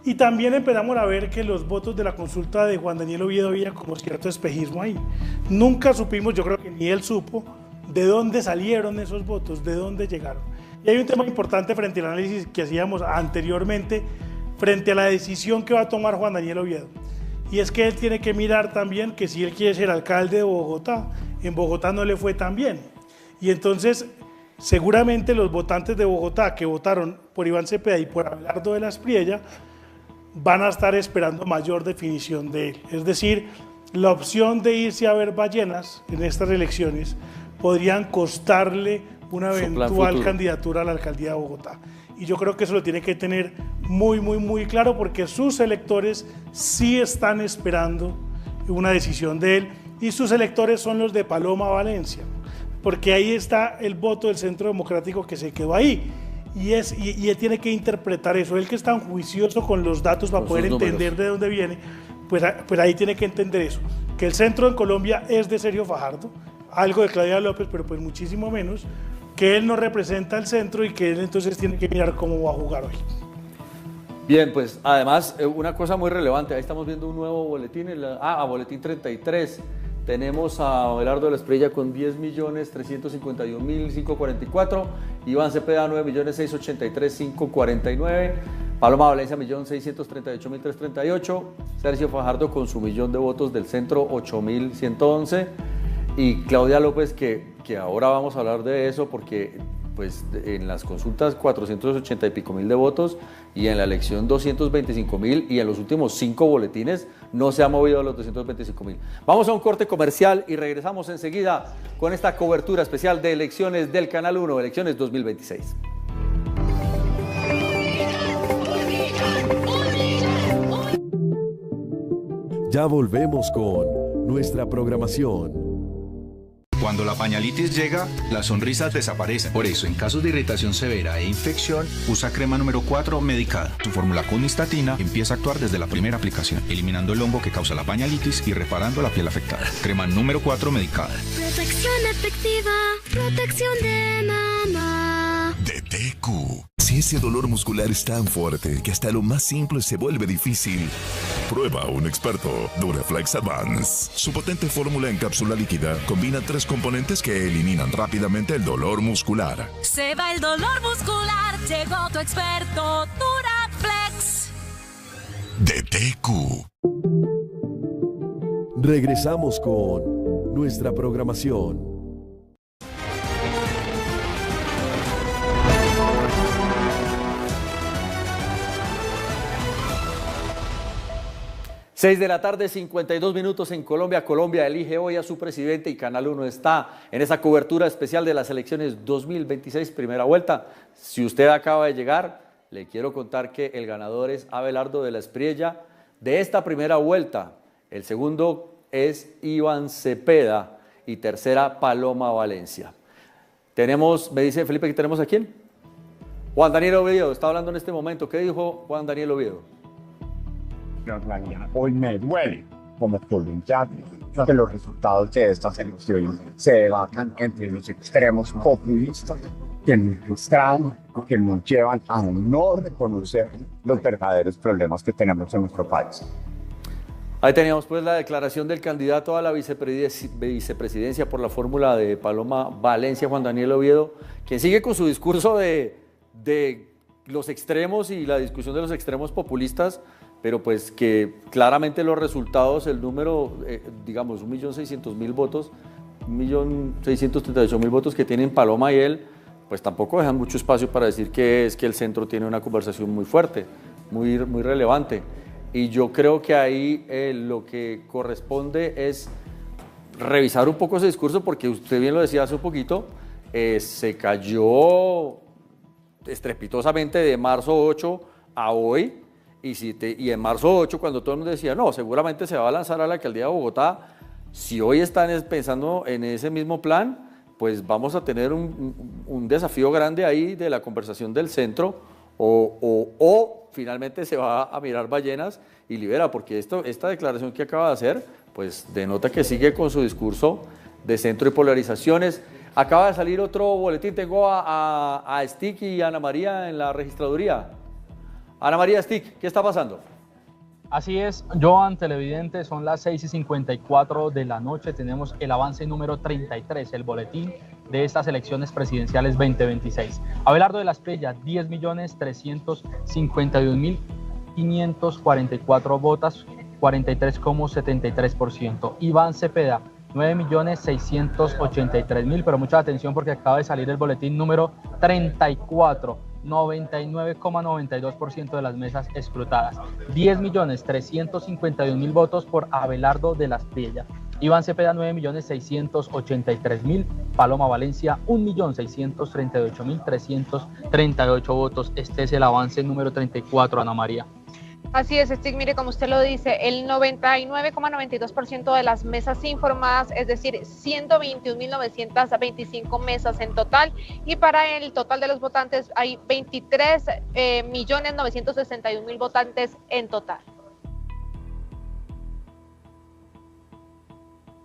y también empezamos a ver que los votos de la consulta de Juan Daniel Oviedo había como cierto espejismo ahí. Nunca supimos, yo creo que ni él supo, de dónde salieron esos votos, de dónde llegaron. Y hay un tema importante frente al análisis que hacíamos anteriormente, frente a la decisión que va a tomar Juan Daniel Oviedo. Y es que él tiene que mirar también que si él quiere ser alcalde de Bogotá, en Bogotá no le fue tan bien. Y entonces seguramente los votantes de Bogotá que votaron por Iván Cepeda y por Abelardo de la Espriella van a estar esperando mayor definición de él. Es decir, la opción de irse a ver ballenas en estas elecciones podrían costarle una eventual candidatura a la alcaldía de Bogotá. Y yo creo que eso lo tiene que tener muy claro, porque sus electores sí están esperando una decisión de él, y sus electores son los de Paloma Valencia, porque ahí está el voto del Centro Democrático que se quedó ahí, y él tiene que interpretar eso. Él, que es tan juicioso con los datos para poder entender de dónde viene, pues ahí tiene que entender eso, que el centro en Colombia es de Sergio Fajardo, algo de Claudia López, pero pues muchísimo menos, que él no representa el centro y que él entonces tiene que mirar cómo va a jugar hoy. Bien, pues además una cosa muy relevante, ahí estamos viendo un nuevo boletín, boletín 33, tenemos a Abelardo de la Espriella con 10.351.544, Iván Cepeda 9.683.549, Paloma Valencia 1.638.338, Sergio Fajardo con su 1.000.000 de votos del centro 8.111, y Claudia López, que ahora vamos a hablar de eso, porque pues en las consultas 480 y pico mil de votos, y en la elección 225.000, y en los últimos 5 boletines no se ha movido a los 225.000. Vamos a un corte comercial y regresamos enseguida con esta cobertura especial de elecciones del Canal 1, elecciones 2026. Ya volvemos con nuestra programación. Cuando la pañalitis llega, las sonrisas desaparecen. Por eso, en casos de irritación severa e infección, usa crema número 4 medicada. Su fórmula con nistatina empieza a actuar desde la primera aplicación, eliminando el hongo que causa la pañalitis y reparando la piel afectada. Crema número 4 medicada. Protección efectiva, protección de mamá. DTQ. Si ese dolor muscular es tan fuerte que hasta lo más simple se vuelve difícil, prueba a un experto. Duraflex Advance. Su potente fórmula en cápsula líquida combina 3 componentes que eliminan rápidamente el dolor muscular. Se va el dolor muscular, llegó tu experto Duraflex. DTQ. Regresamos con nuestra programación. Seis de la tarde, 52 minutos en Colombia. Colombia elige hoy a su presidente y Canal 1 está en esa cobertura especial de las elecciones 2026, primera vuelta. Si usted acaba de llegar, le quiero contar que el ganador es Abelardo de la Espriella de esta primera vuelta. El segundo es Iván Cepeda y tercera Paloma Valencia. Tenemos, me dice Felipe, que tenemos a quién. Juan Daniel Oviedo está hablando en este momento. ¿Qué dijo Juan Daniel Oviedo? Hoy me duele como colombiano que los resultados de estas elecciones se debatan entre los extremos populistas que nos distraen, que nos llevan a no reconocer los verdaderos problemas que tenemos en nuestro país. Ahí teníamos pues la declaración del candidato a la vicepresidencia por la fórmula de Paloma Valencia, Juan Daniel Oviedo, quien sigue con su discurso de los extremos y la discusión de los extremos populistas, pero pues que claramente los resultados, el número, digamos, 1.600.000 votos, 1.638.000 votos que tienen Paloma y él, pues tampoco dejan mucho espacio para decir que es que el centro tiene una conversación muy fuerte, muy relevante. Y yo creo que ahí lo que corresponde es revisar un poco ese discurso, porque usted bien lo decía hace un poquito, se cayó estrepitosamente de marzo 8 a hoy, y en marzo 8, cuando todo el mundo decía, no, seguramente se va a lanzar a la alcaldía de Bogotá, si hoy están pensando en ese mismo plan, pues vamos a tener un desafío grande ahí de la conversación del centro, o finalmente se va a mirar ballenas y libera, porque esta declaración que acaba de hacer, pues denota que sigue con su discurso de centro y polarizaciones. Acaba de salir otro boletín, tengo a Stick y Ana María en la registraduría. Ana María, Stick, ¿qué está pasando? Así es, Joan, televidente, son las 6:54 de la noche, tenemos el avance número 33, el boletín de estas elecciones presidenciales 2026. Abelardo de la Espriella, 10.351.544 votos, 43,73%. Iván Cepeda, 9.683.000, pero mucha atención porque acaba de salir el boletín número 34. 99,92% de las mesas escrutadas. 10.351.000 votos por Abelardo de la Espriella. Iván Cepeda, 9.683.000. Paloma Valencia, 1.638.338 votos. Este es el avance número 34, Ana María. Así es, Stick, mire, como usted lo dice, el 99,92% de las mesas informadas, es decir, 121.925 mesas en total, y para el total de los votantes hay 23.961.000 votantes en total.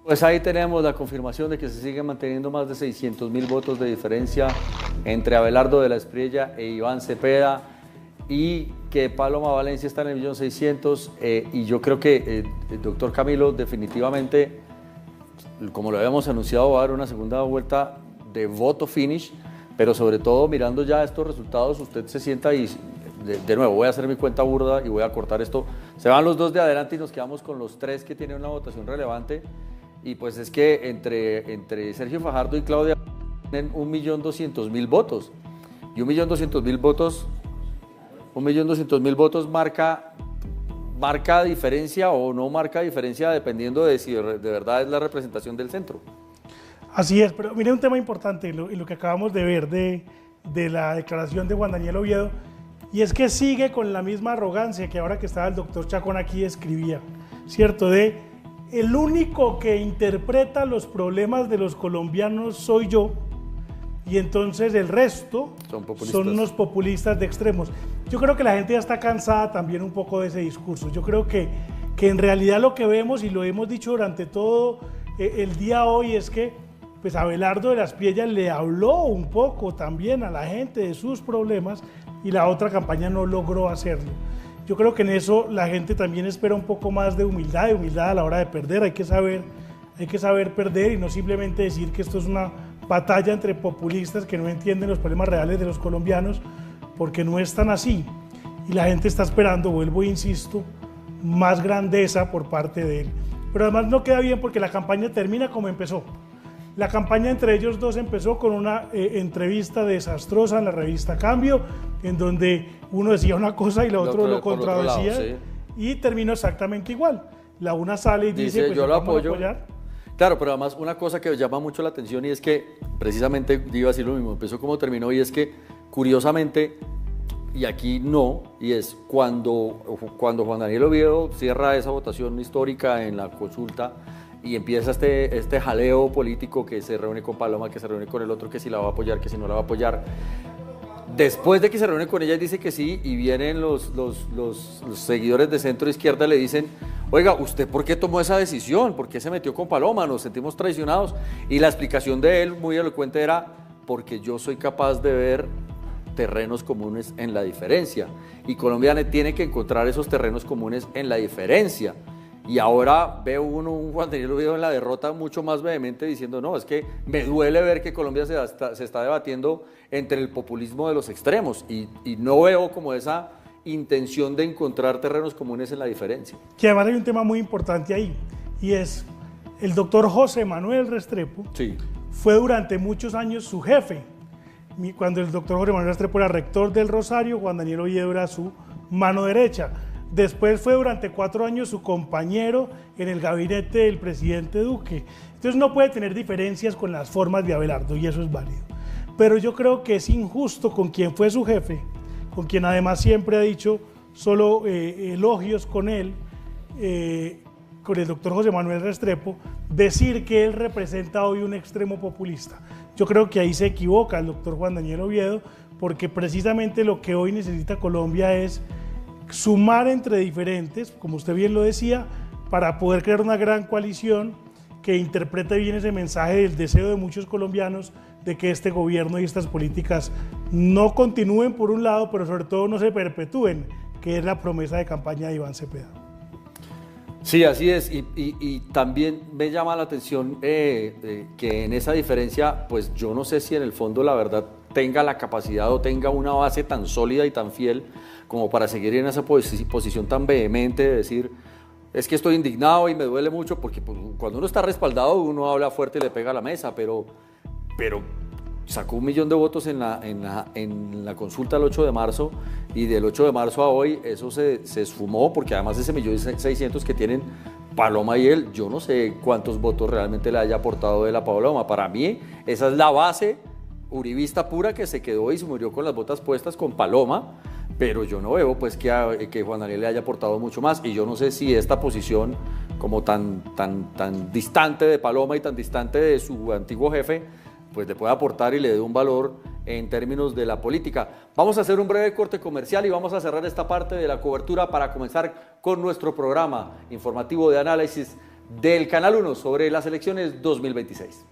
Pues ahí tenemos la confirmación de que se siguen manteniendo más de 600.000 votos de diferencia entre Abelardo de la Espriella e Iván Cepeda, y que Paloma Valencia está en el 1.600.000, y yo creo que el doctor Camilo definitivamente, como lo habíamos anunciado, va a dar una segunda vuelta de voto finish, pero sobre todo mirando ya estos resultados, usted se sienta y de nuevo voy a hacer mi cuenta burda y voy a cortar esto, se van los dos de adelante y nos quedamos con los tres que tienen una votación relevante, y pues es que entre Sergio Fajardo y Claudia tienen 1.200.000 votos, y 1.200.000 votos 1.200.000 votos marca diferencia o no marca diferencia dependiendo de si de verdad es la representación del centro. Así es, pero mire un tema importante en lo que acabamos de ver de la declaración de Juan Daniel Oviedo, y es que sigue con la misma arrogancia que ahora que estaba el doctor Chacón aquí escribía, ¿cierto? De el único que interpreta los problemas de los colombianos soy yo, y entonces el resto son unos populistas de extremos. Yo creo que la gente ya está cansada también un poco de ese discurso. Yo creo que en realidad lo que vemos, y lo hemos dicho durante todo el día hoy, es que pues Abelardo de la Espriella le habló un poco también a la gente de sus problemas, y la otra campaña no logró hacerlo. Yo creo que en eso la gente también espera un poco más de humildad a la hora de perder. Hay que saber perder y no simplemente decir que esto es una batalla entre populistas que no entienden los problemas reales de los colombianos, porque no es tan así, y la gente está esperando, vuelvo e insisto, más grandeza por parte de él. Pero además no queda bien porque la campaña termina como empezó. La campaña entre ellos dos empezó con una entrevista desastrosa en la revista Cambio, en donde uno decía una cosa y el otro lo contradecía, sí. Y terminó exactamente igual. La una sale y dice pues yo lo apoyo. Claro, pero además una cosa que llama mucho la atención, y es que precisamente iba a decir lo mismo, empezó como terminó, y es que curiosamente, y aquí no, y es cuando Juan Daniel Oviedo cierra esa votación histórica en la consulta y empieza este jaleo político, que se reúne con Paloma, que se reúne con el otro, que si la va a apoyar, que si no la va a apoyar. Después de que se reúne con ella, dice que sí, y vienen los seguidores de centro izquierda, le dicen, oiga, ¿usted por qué tomó esa decisión? ¿Por qué se metió con Paloma? Nos sentimos traicionados. Y la explicación de él, muy elocuente, era porque yo soy capaz de ver terrenos comunes en la diferencia. Y Colombia tiene que encontrar esos terrenos comunes en la diferencia. Y ahora veo un Juan Daniel Oviedo en la derrota mucho más vehemente diciendo, no, es que me duele ver que Colombia se está debatiendo entre el populismo de los extremos y no veo como esa intención de encontrar terrenos comunes en la diferencia. Que además hay un tema muy importante ahí, y es el doctor José Manuel Restrepo, sí, fue durante muchos años su jefe. Cuando el doctor José Manuel Restrepo era rector del Rosario, Juan Daniel Oviedo era su mano derecha. Después fue durante 4 años su compañero en el gabinete del presidente Duque. Entonces no puede tener diferencias con las formas de Abelardo y eso es válido. Pero yo creo que es injusto con quien fue su jefe, con quien además siempre ha dicho solo elogios con él, con el doctor José Manuel Restrepo, decir que él representa hoy un extremo populista. Yo creo que ahí se equivoca el doctor Juan Daniel Oviedo, porque precisamente lo que hoy necesita Colombia es sumar entre diferentes, como usted bien lo decía, para poder crear una gran coalición que interprete bien ese mensaje del deseo de muchos colombianos de que este gobierno y estas políticas no continúen por un lado, pero sobre todo no se perpetúen, que es la promesa de campaña de Iván Cepeda. Sí, así es, y también me llama la atención que en esa diferencia, pues yo no sé si en el fondo la verdad tenga la capacidad o tenga una base tan sólida y tan fiel como para seguir en esa posición tan vehemente de decir, es que estoy indignado y me duele mucho, porque pues, cuando uno está respaldado uno habla fuerte y le pega a la mesa, pero sacó 1 millón de votos en la consulta el 8 de marzo y del 8 de marzo a hoy eso se esfumó, porque además ese 1.600.000 que tienen Paloma y él, yo no sé cuántos votos realmente le haya aportado de la Paloma. Para mí esa es la base uribista pura que se quedó y se murió con las botas puestas con Paloma, pero yo no veo pues que Juan Daniel le haya aportado mucho más, y yo no sé si esta posición como tan distante de Paloma y tan distante de su antiguo jefe pues le puede aportar y le dé un valor en términos de la política. Vamos a hacer un breve corte comercial y vamos a cerrar esta parte de la cobertura para comenzar con nuestro programa informativo de análisis del Canal 1 sobre las elecciones 2026.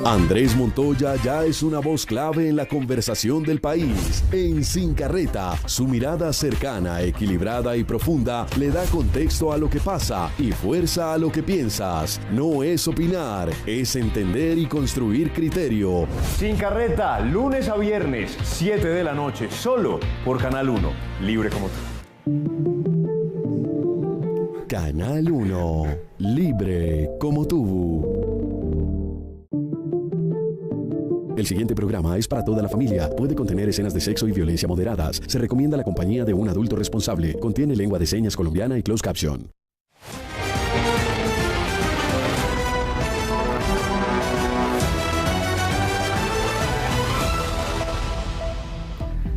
Andrés Montoya ya es una voz clave en la conversación del país. En Sin Carreta, su mirada cercana, equilibrada y profunda le da contexto a lo que pasa y fuerza a lo que piensas. No es opinar, es entender y construir criterio. Sin Carreta, lunes a viernes, 7 de la noche, solo por Canal 1, libre como tú. Canal 1, libre como tú. El siguiente programa es para toda la familia. Puede contener escenas de sexo y violencia moderadas. Se recomienda la compañía de un adulto responsable. Contiene lengua de señas colombiana y closed caption.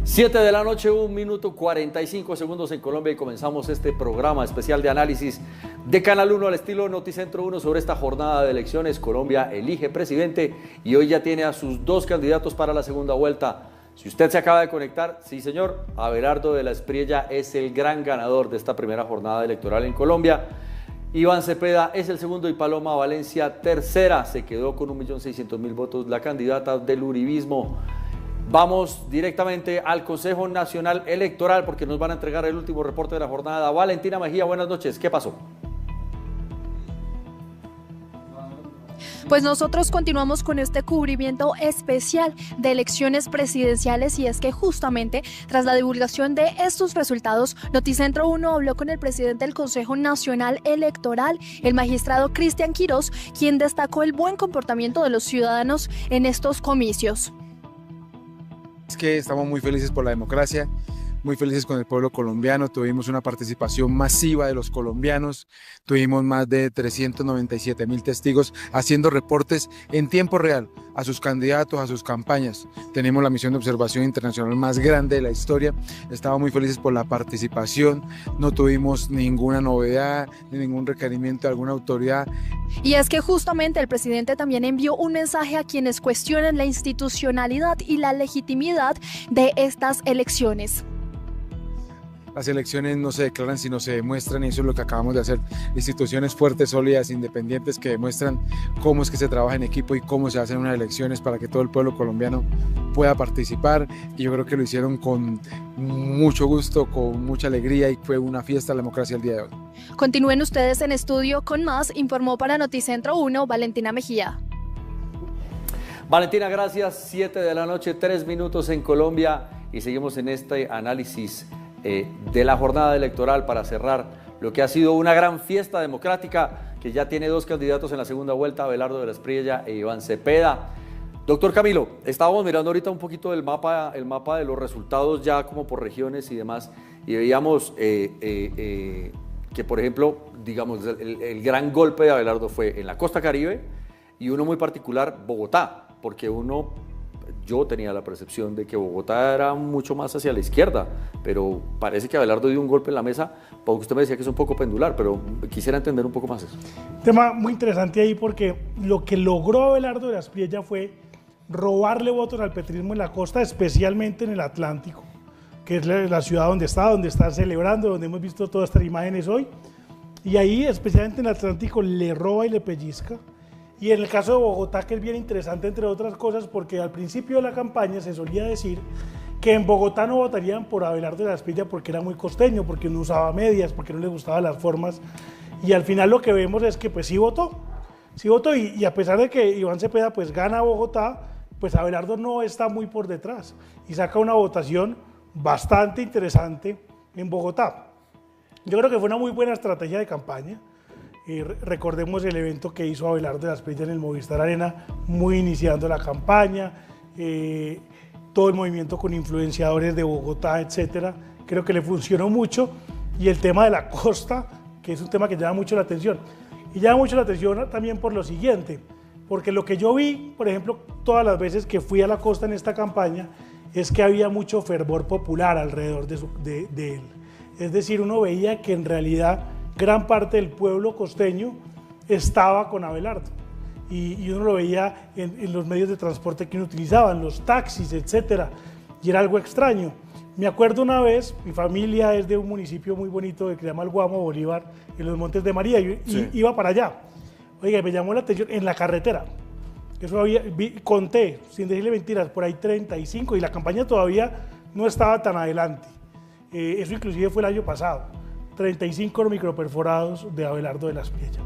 Siete de la noche, 1 minuto 45 segundos en Colombia, y comenzamos este programa especial de análisis de Canal 1 al estilo Noticentro 1 sobre esta jornada de elecciones. Colombia elige presidente y hoy ya tiene a sus 2 candidatos para la segunda vuelta. Si usted se acaba de conectar, sí señor, Abelardo de la Espriella es el gran ganador de esta primera jornada electoral en Colombia. Iván Cepeda es el segundo y Paloma Valencia tercera. Se quedó con 1.600.000 votos la candidata del uribismo. Vamos directamente al Consejo Nacional Electoral porque nos van a entregar el último reporte de la jornada. Valentina Mejía, buenas noches. ¿Qué pasó? Pues nosotros continuamos con este cubrimiento especial de elecciones presidenciales, y es que justamente tras la divulgación de estos resultados, Noticentro 1 habló con el presidente del Consejo Nacional Electoral, el magistrado Cristian Quirós, quien destacó el buen comportamiento de los ciudadanos en estos comicios. Es que estamos muy felices por la democracia, muy felices con el pueblo colombiano. Tuvimos una participación masiva de los colombianos, tuvimos más de 397.000 testigos haciendo reportes en tiempo real a sus candidatos, a sus campañas. Tenemos la misión de observación internacional más grande de la historia. Estamos muy felices por la participación. No tuvimos ninguna novedad, ni ningún requerimiento de alguna autoridad. Y es que justamente el presidente también envió un mensaje a quienes cuestionan la institucionalidad y la legitimidad de estas elecciones. Las elecciones no se declaran sino se demuestran, y eso es lo que acabamos de hacer. Instituciones fuertes, sólidas, independientes que demuestran cómo es que se trabaja en equipo y cómo se hacen unas elecciones para que todo el pueblo colombiano pueda participar, y yo creo que lo hicieron con mucho gusto, con mucha alegría, y fue una fiesta de la democracia el día de hoy. Continúen ustedes en estudio con más. Informó para Noticentro 1 Valentina Mejía. Valentina, gracias. 7 de la noche, 3 minutos en Colombia, y seguimos en este análisis de la jornada electoral para cerrar lo que ha sido una gran fiesta democrática que ya tiene 2 candidatos en la segunda vuelta, Abelardo de la Espriella e Iván Cepeda. Doctor Camilo, estábamos mirando ahorita un poquito el mapa de los resultados ya como por regiones y demás, y veíamos que, por ejemplo, digamos, el gran golpe de Abelardo fue en la costa Caribe, y uno muy particular, Bogotá, porque yo tenía la percepción de que Bogotá era mucho más hacia la izquierda, pero parece que Abelardo dio un golpe en la mesa, porque usted me decía que es un poco pendular, pero quisiera entender un poco más eso. Tema muy interesante ahí, porque lo que logró Abelardo de la Espriella fue robarle votos al petrismo en la costa, especialmente en el Atlántico, que es la ciudad donde está celebrando, donde hemos visto todas estas imágenes hoy, y ahí, especialmente en el Atlántico, le roba y le pellizca. Y en el caso de Bogotá, que es bien interesante, entre otras cosas, porque al principio de la campaña se solía decir que en Bogotá no votarían por Abelardo de la Espriella porque era muy costeño, porque no usaba medias, porque no le gustaban las formas, y al final lo que vemos es que pues sí votó, y a pesar de que Iván Cepeda pues gana Bogotá, pues Abelardo no está muy por detrás, y saca una votación bastante interesante en Bogotá. Yo creo que fue una muy buena estrategia de campaña. Recordemos el evento que hizo Abelardo de la Espriella en el Movistar Arena, muy iniciando la campaña, todo el movimiento con influenciadores de Bogotá, etcétera. Creo que le funcionó mucho, y el tema de la costa, que es un tema que llama mucho la atención. Y llama mucho la atención también por lo siguiente, porque lo que yo vi, por ejemplo, todas las veces que fui a la costa en esta campaña, es que había mucho fervor popular alrededor de él. Es decir, uno veía que en realidad gran parte del pueblo costeño estaba con Abelardo, y uno lo veía en los medios de transporte que uno utilizaba, en los taxis, etcétera, y era algo extraño. Me acuerdo una vez, mi familia es de un municipio muy bonito que se llama El Guamo, Bolívar, en los Montes de María, y sí, iba para allá. Oiga, me llamó la atención en la carretera. Eso conté, sin decirle mentiras, por ahí 35, y la campaña todavía no estaba tan adelante. Eso inclusive fue el año pasado. 35 microperforados de Abelardo de la Espriella.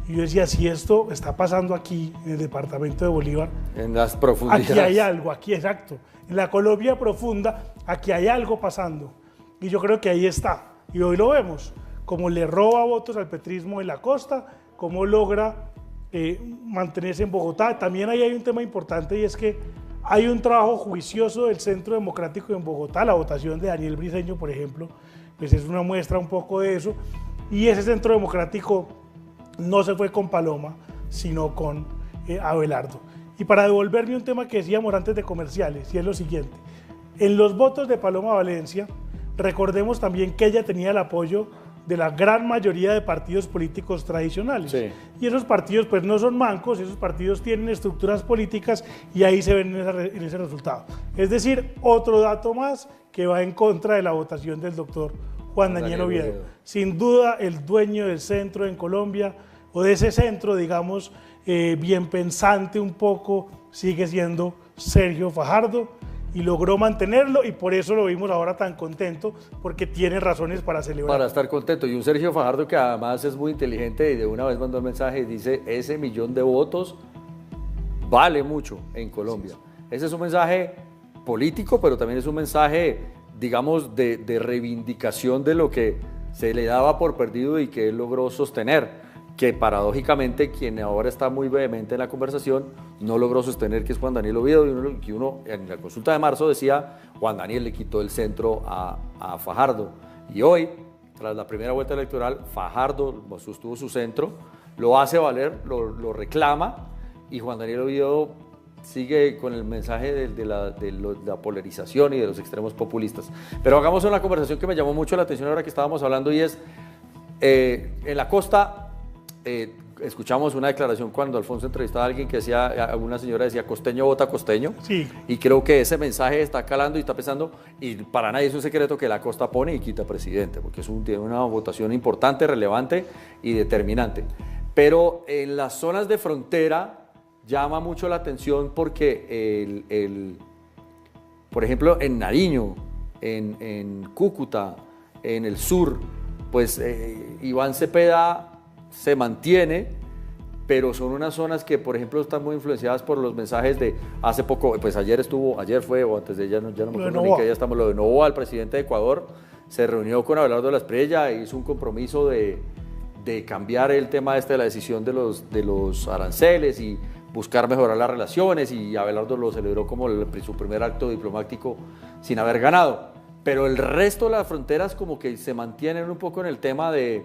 Y yo decía, si esto está pasando aquí, en el departamento de Bolívar, en las profundidades, aquí hay algo, aquí exacto, en la Colombia profunda, aquí hay algo pasando. Y yo creo que ahí está. Y hoy lo vemos, como le roba votos al petrismo en la costa, cómo logra mantenerse en Bogotá. También ahí hay un tema importante, y es que hay un trabajo juicioso del Centro Democrático en Bogotá. La votación de Daniel Briceño, por ejemplo, pues es una muestra un poco de eso, y ese Centro Democrático no se fue con Paloma, sino con Abelardo. Y para devolverme un tema que decíamos antes de comerciales, y es lo siguiente: en los votos de Paloma Valencia, recordemos también que ella tenía el apoyo de la gran mayoría de partidos políticos tradicionales, sí, y esos partidos pues no son mancos, esos partidos tienen estructuras políticas, y ahí se ven en ese resultado. Es decir, otro dato más que va en contra de la votación del doctor Juan Daniel Oviedo. Sin duda, el dueño del centro en Colombia, o de ese centro, digamos, bien pensante un poco, sigue siendo Sergio Fajardo, y logró mantenerlo, y por eso lo vimos ahora tan contento, porque tiene razones para celebrar. Para estar contento, y un Sergio Fajardo que además es muy inteligente, y de una vez mandó un mensaje y dice, ese 1.000.000 de votos vale mucho en Colombia. Ese es un mensaje político, pero también es un mensaje, digamos, de reivindicación de lo que se le daba por perdido y que él logró sostener, que paradójicamente quien ahora está muy vehemente en la conversación no logró sostener, que es Juan Daniel Oviedo, y uno en la consulta de marzo decía, Juan Daniel le quitó el centro a Fajardo, y hoy, tras la primera vuelta electoral, Fajardo sostuvo su centro, lo hace valer, lo reclama, y Juan Daniel Oviedo sigue con el mensaje de la polarización y de los extremos populistas. Pero hagamos una conversación que me llamó mucho la atención ahora que estábamos hablando, y es, en la costa, escuchamos una declaración cuando Alfonso entrevistaba a alguien que decía, una señora decía, costeño vota costeño, sí. Y creo que ese mensaje está calando y está pesando, y para nadie es un secreto que la costa pone y quita presidente, porque tiene una votación importante, relevante y determinante. Pero en las zonas de frontera llama mucho la atención porque, por ejemplo, en Nariño, en Cúcuta, en el sur, pues Iván Cepeda se mantiene, pero son unas zonas que, por ejemplo, están muy influenciadas por los mensajes de hace poco, pues ayer fue, o antes de ella, ya no me acuerdo ni que ya estamos, lo de Novoa, el presidente de Ecuador, se reunió con Abelardo de la Espriella e hizo un compromiso de cambiar el tema de la decisión de los aranceles y buscar mejorar las relaciones, y Abelardo lo celebró como su primer acto diplomático sin haber ganado. Pero el resto de las fronteras como que se mantienen un poco en el tema de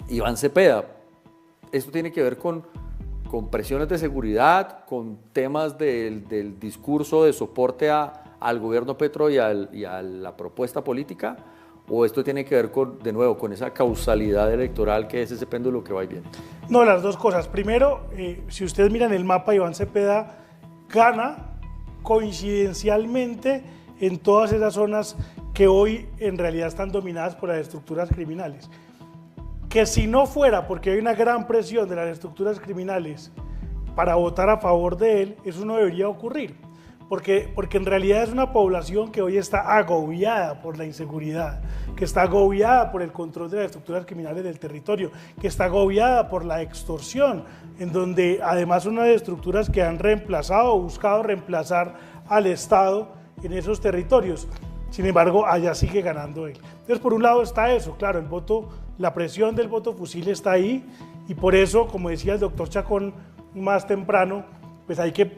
Iván Cepeda. Esto tiene que ver con presiones de seguridad, con temas del discurso de soporte al gobierno Petro y a la propuesta política, o esto tiene que ver de nuevo con esa causalidad electoral que es ese péndulo que va y viene. No, las dos cosas. Primero, si ustedes miran el mapa, Iván Cepeda gana coincidencialmente en todas esas zonas que hoy en realidad están dominadas por las estructuras criminales. Que si no fuera porque hay una gran presión de las estructuras criminales para votar a favor de él, eso no debería ocurrir, porque en realidad es una población que hoy está agobiada por la inseguridad, que está agobiada por el control de las estructuras criminales del territorio, que está agobiada por la extorsión, en donde además son unas estructuras que han reemplazado o buscado reemplazar al Estado en esos territorios. Sin embargo, allá sigue ganando él. Entonces, por un lado está eso, claro, la presión del voto fusil está ahí, y por eso, como decía el doctor Chacón más temprano, pues hay que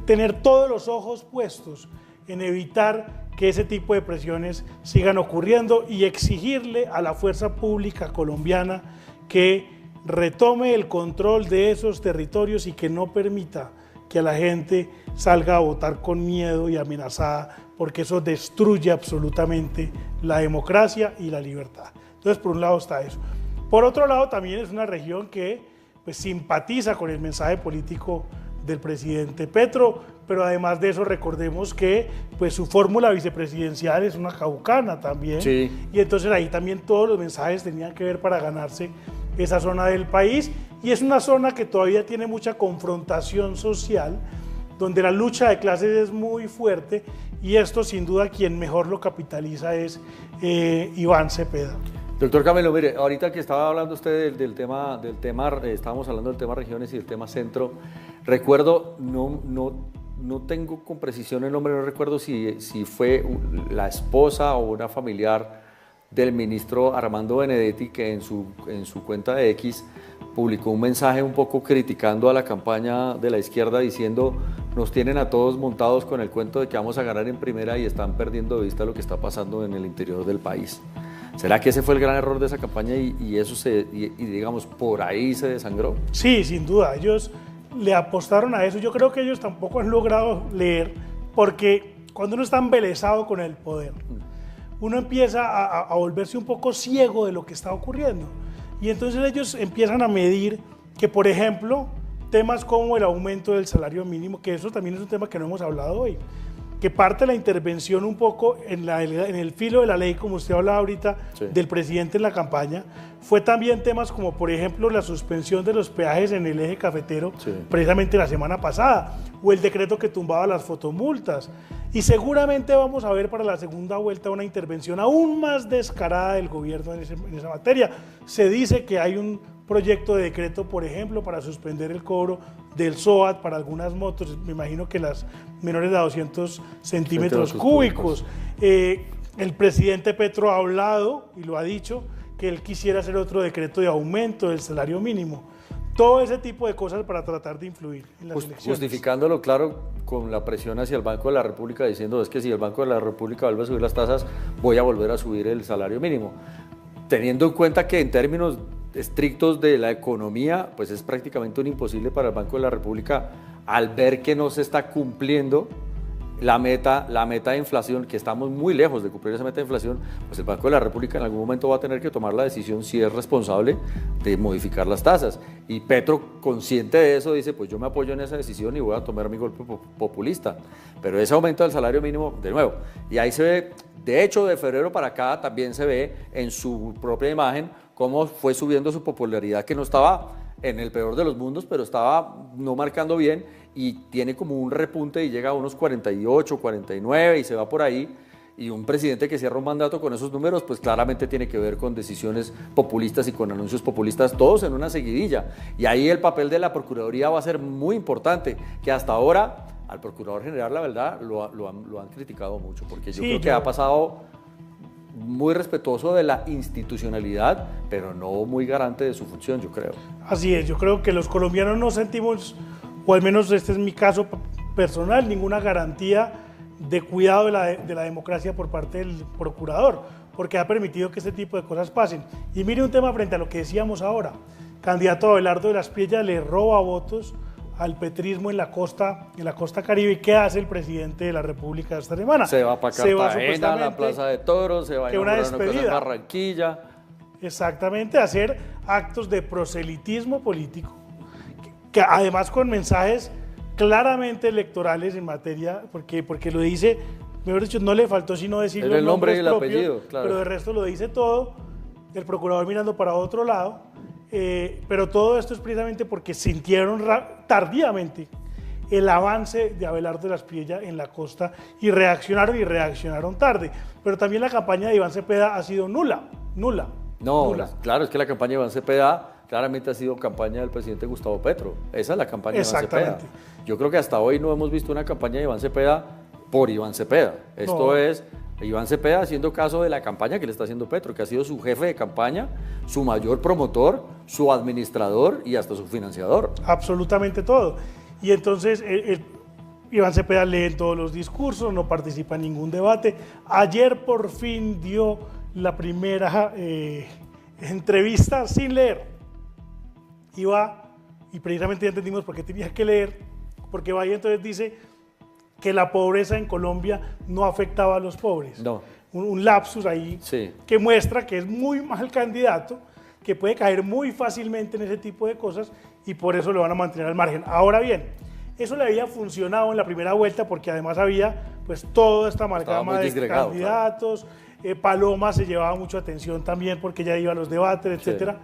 tener todos los ojos puestos en evitar que ese tipo de presiones sigan ocurriendo y exigirle a la fuerza pública colombiana que retome el control de esos territorios y que no permita que a la gente salga a votar con miedo y amenazada, porque eso destruye absolutamente la democracia y la libertad. Entonces, por un lado está eso. Por otro lado, también es una región que pues, simpatiza con el mensaje político del presidente Petro, pero además de eso recordemos que pues, su fórmula vicepresidencial es una caucana también, sí. Y entonces ahí también todos los mensajes tenían que ver para ganarse esa zona del país, y es una zona que todavía tiene mucha confrontación social, donde la lucha de clases es muy fuerte, y esto sin duda quien mejor lo capitaliza es Iván Cepeda. Doctor Camelo, mire, ahorita que estaba hablando usted del tema, estábamos hablando del tema regiones y del tema centro, recuerdo, no tengo con precisión el nombre, no recuerdo si fue la esposa o una familiar del ministro Armando Benedetti, que en su cuenta de X publicó un mensaje un poco criticando a la campaña de la izquierda, diciendo: nos tienen a todos montados con el cuento de que vamos a ganar en primera y están perdiendo de vista lo que está pasando en el interior del país. ¿Será que ese fue el gran error de esa campaña y eso digamos, por ahí se desangró? Sí, sin duda, ellos le apostaron a eso. Yo creo que ellos tampoco han logrado leer, porque cuando uno está embelesado con el poder, uno empieza a volverse un poco ciego de lo que está ocurriendo. Y entonces ellos empiezan a medir que, por ejemplo, temas como el aumento del salario mínimo, que eso también es un tema que no hemos hablado hoy, que parte de la intervención un poco en el filo de la ley, como usted hablaba ahorita, sí, del presidente en la campaña, fue también temas como, por ejemplo, la suspensión de los peajes en el eje cafetero, sí, precisamente la semana pasada, o el decreto que tumbaba las fotomultas. Y seguramente vamos a ver para la segunda vuelta una intervención aún más descarada del gobierno en esa materia. Se dice que hay un proyecto de decreto, por ejemplo, para suspender el cobro del SOAT para algunas motos, me imagino que las menores de 200 centímetros cúbicos. El presidente Petro ha hablado y lo ha dicho que él quisiera hacer otro decreto de aumento del salario mínimo. Todo ese tipo de cosas para tratar de influir en las elecciones. Justificándolo, claro, con la presión hacia el Banco de la República, diciendo: es que si el Banco de la República vuelve a subir las tasas, voy a volver a subir el salario mínimo. Teniendo en cuenta que en términos estrictos de la economía, pues es prácticamente un imposible para el Banco de la República al ver que no se está cumpliendo la meta de inflación, que estamos muy lejos de cumplir esa meta de inflación, pues el Banco de la República en algún momento va a tener que tomar la decisión, si es responsable, de modificar las tasas. Y Petro, consciente de eso, dice, pues yo me apoyo en esa decisión y voy a tomar mi golpe populista. Pero ese aumento del salario mínimo, de nuevo, y ahí se ve, de hecho, de febrero para acá también se ve en su propia imagen cómo fue subiendo su popularidad, que no estaba en el peor de los mundos, pero estaba no marcando bien, y tiene como un repunte y llega a unos 48, 49 y se va por ahí. Y un presidente que cierra un mandato con esos números, pues claramente tiene que ver con decisiones populistas y con anuncios populistas, todos en una seguidilla. Y ahí el papel de la Procuraduría va a ser muy importante, que hasta ahora al Procurador General, la verdad, lo han criticado mucho, porque yo creo que ha pasado muy respetuoso de la institucionalidad, pero no muy garante de su función, yo creo. Así es, yo creo que los colombianos no sentimos, o al menos este es mi caso personal, ninguna garantía de cuidado de la democracia por parte del procurador, porque ha permitido que este tipo de cosas pasen. Y mire un tema frente a lo que decíamos ahora, candidato Abelardo de la Espriella le roba votos al petrismo en la costa Caribe. ¿Y qué hace el presidente de la República esta semana? Se va para Cartagena, a la Plaza de Toros, se va a una despedida en Barranquilla. Exactamente, hacer actos de proselitismo político, que además con mensajes claramente electorales en materia, porque lo dice, mejor dicho, no le faltó sino decir el nombre y el apellido, claro. Pero de resto lo dice todo, el procurador mirando para otro lado, pero todo esto es precisamente porque sintieron tardíamente el avance de Abelardo de la Espriella en la costa y reaccionaron tarde. Pero también la campaña de Iván Cepeda ha sido nula. No, claro, es que la campaña de Iván Cepeda claramente ha sido campaña del presidente Gustavo Petro. Esa es la campaña de Iván Cepeda. Yo creo que hasta hoy no hemos visto una campaña de Iván Cepeda por Iván Cepeda. Esto es Iván Cepeda haciendo caso de la campaña que le está haciendo Petro, que ha sido su jefe de campaña, su mayor promotor, su administrador y hasta su financiador. Absolutamente todo. Y entonces Iván Cepeda lee en todos los discursos, no participa en ningún debate. Ayer por fin dio la primera entrevista sin leer. Iba, y precisamente ya entendimos por qué tenía que leer, porque va y entonces dice que la pobreza en Colombia no afectaba a los pobres. No. Un lapsus ahí sí, que muestra que es muy mal candidato, que puede caer muy fácilmente en ese tipo de cosas y por eso lo van a mantener al margen. Ahora bien, eso le había funcionado en la primera vuelta porque además había pues toda esta amalgama de candidatos, claro. Paloma se llevaba mucha atención también porque ya iba a los debates, etcétera,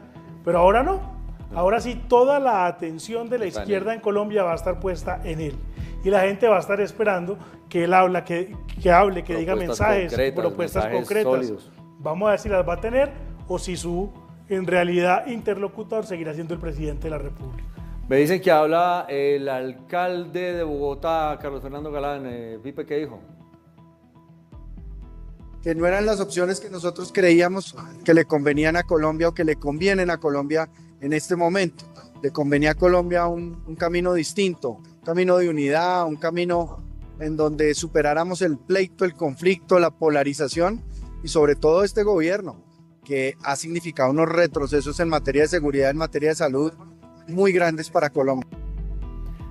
pero ahora no. Ahora sí, toda la atención de la izquierda en Colombia va a estar puesta en él. Y la gente va a estar esperando que él hable, que diga mensajes, propuestas concretas. Sólidos. Vamos a ver si las va a tener o si su, en realidad, interlocutor seguirá siendo el presidente de la República. Me dicen que habla el alcalde de Bogotá, Carlos Fernando Galán. Pipe, ¿qué dijo? Que no eran las opciones que nosotros creíamos que le convenían a Colombia o que le convienen a Colombia en este momento. Le convenía a Colombia un camino distinto, un camino de unidad, un camino en donde superáramos el pleito, el conflicto, la polarización y sobre todo este gobierno que ha significado unos retrocesos en materia de seguridad, en materia de salud muy grandes para Colombia.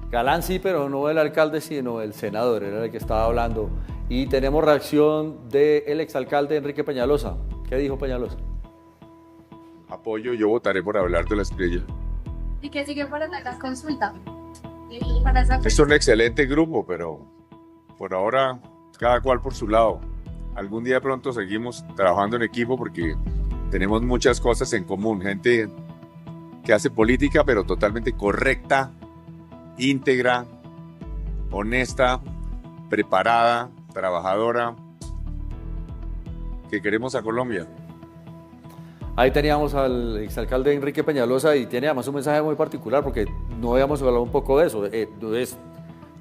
Galán sí, pero no el alcalde, sino el senador, era el que estaba hablando. Y tenemos reacción del exalcalde Enrique Peñalosa. ¿Qué dijo Peñalosa? Apoyo, yo votaré por Abelardo de la Espriella. ¿Y qué sigue para la consulta? Es un excelente grupo, pero por ahora cada cual por su lado. Algún día de pronto seguimos trabajando en equipo porque tenemos muchas cosas en común. Gente que hace política, pero totalmente correcta, íntegra, honesta, preparada, trabajadora, que queremos a Colombia. Ahí teníamos al exalcalde Enrique Peñalosa y tiene además un mensaje muy particular porque no habíamos hablado un poco de eso.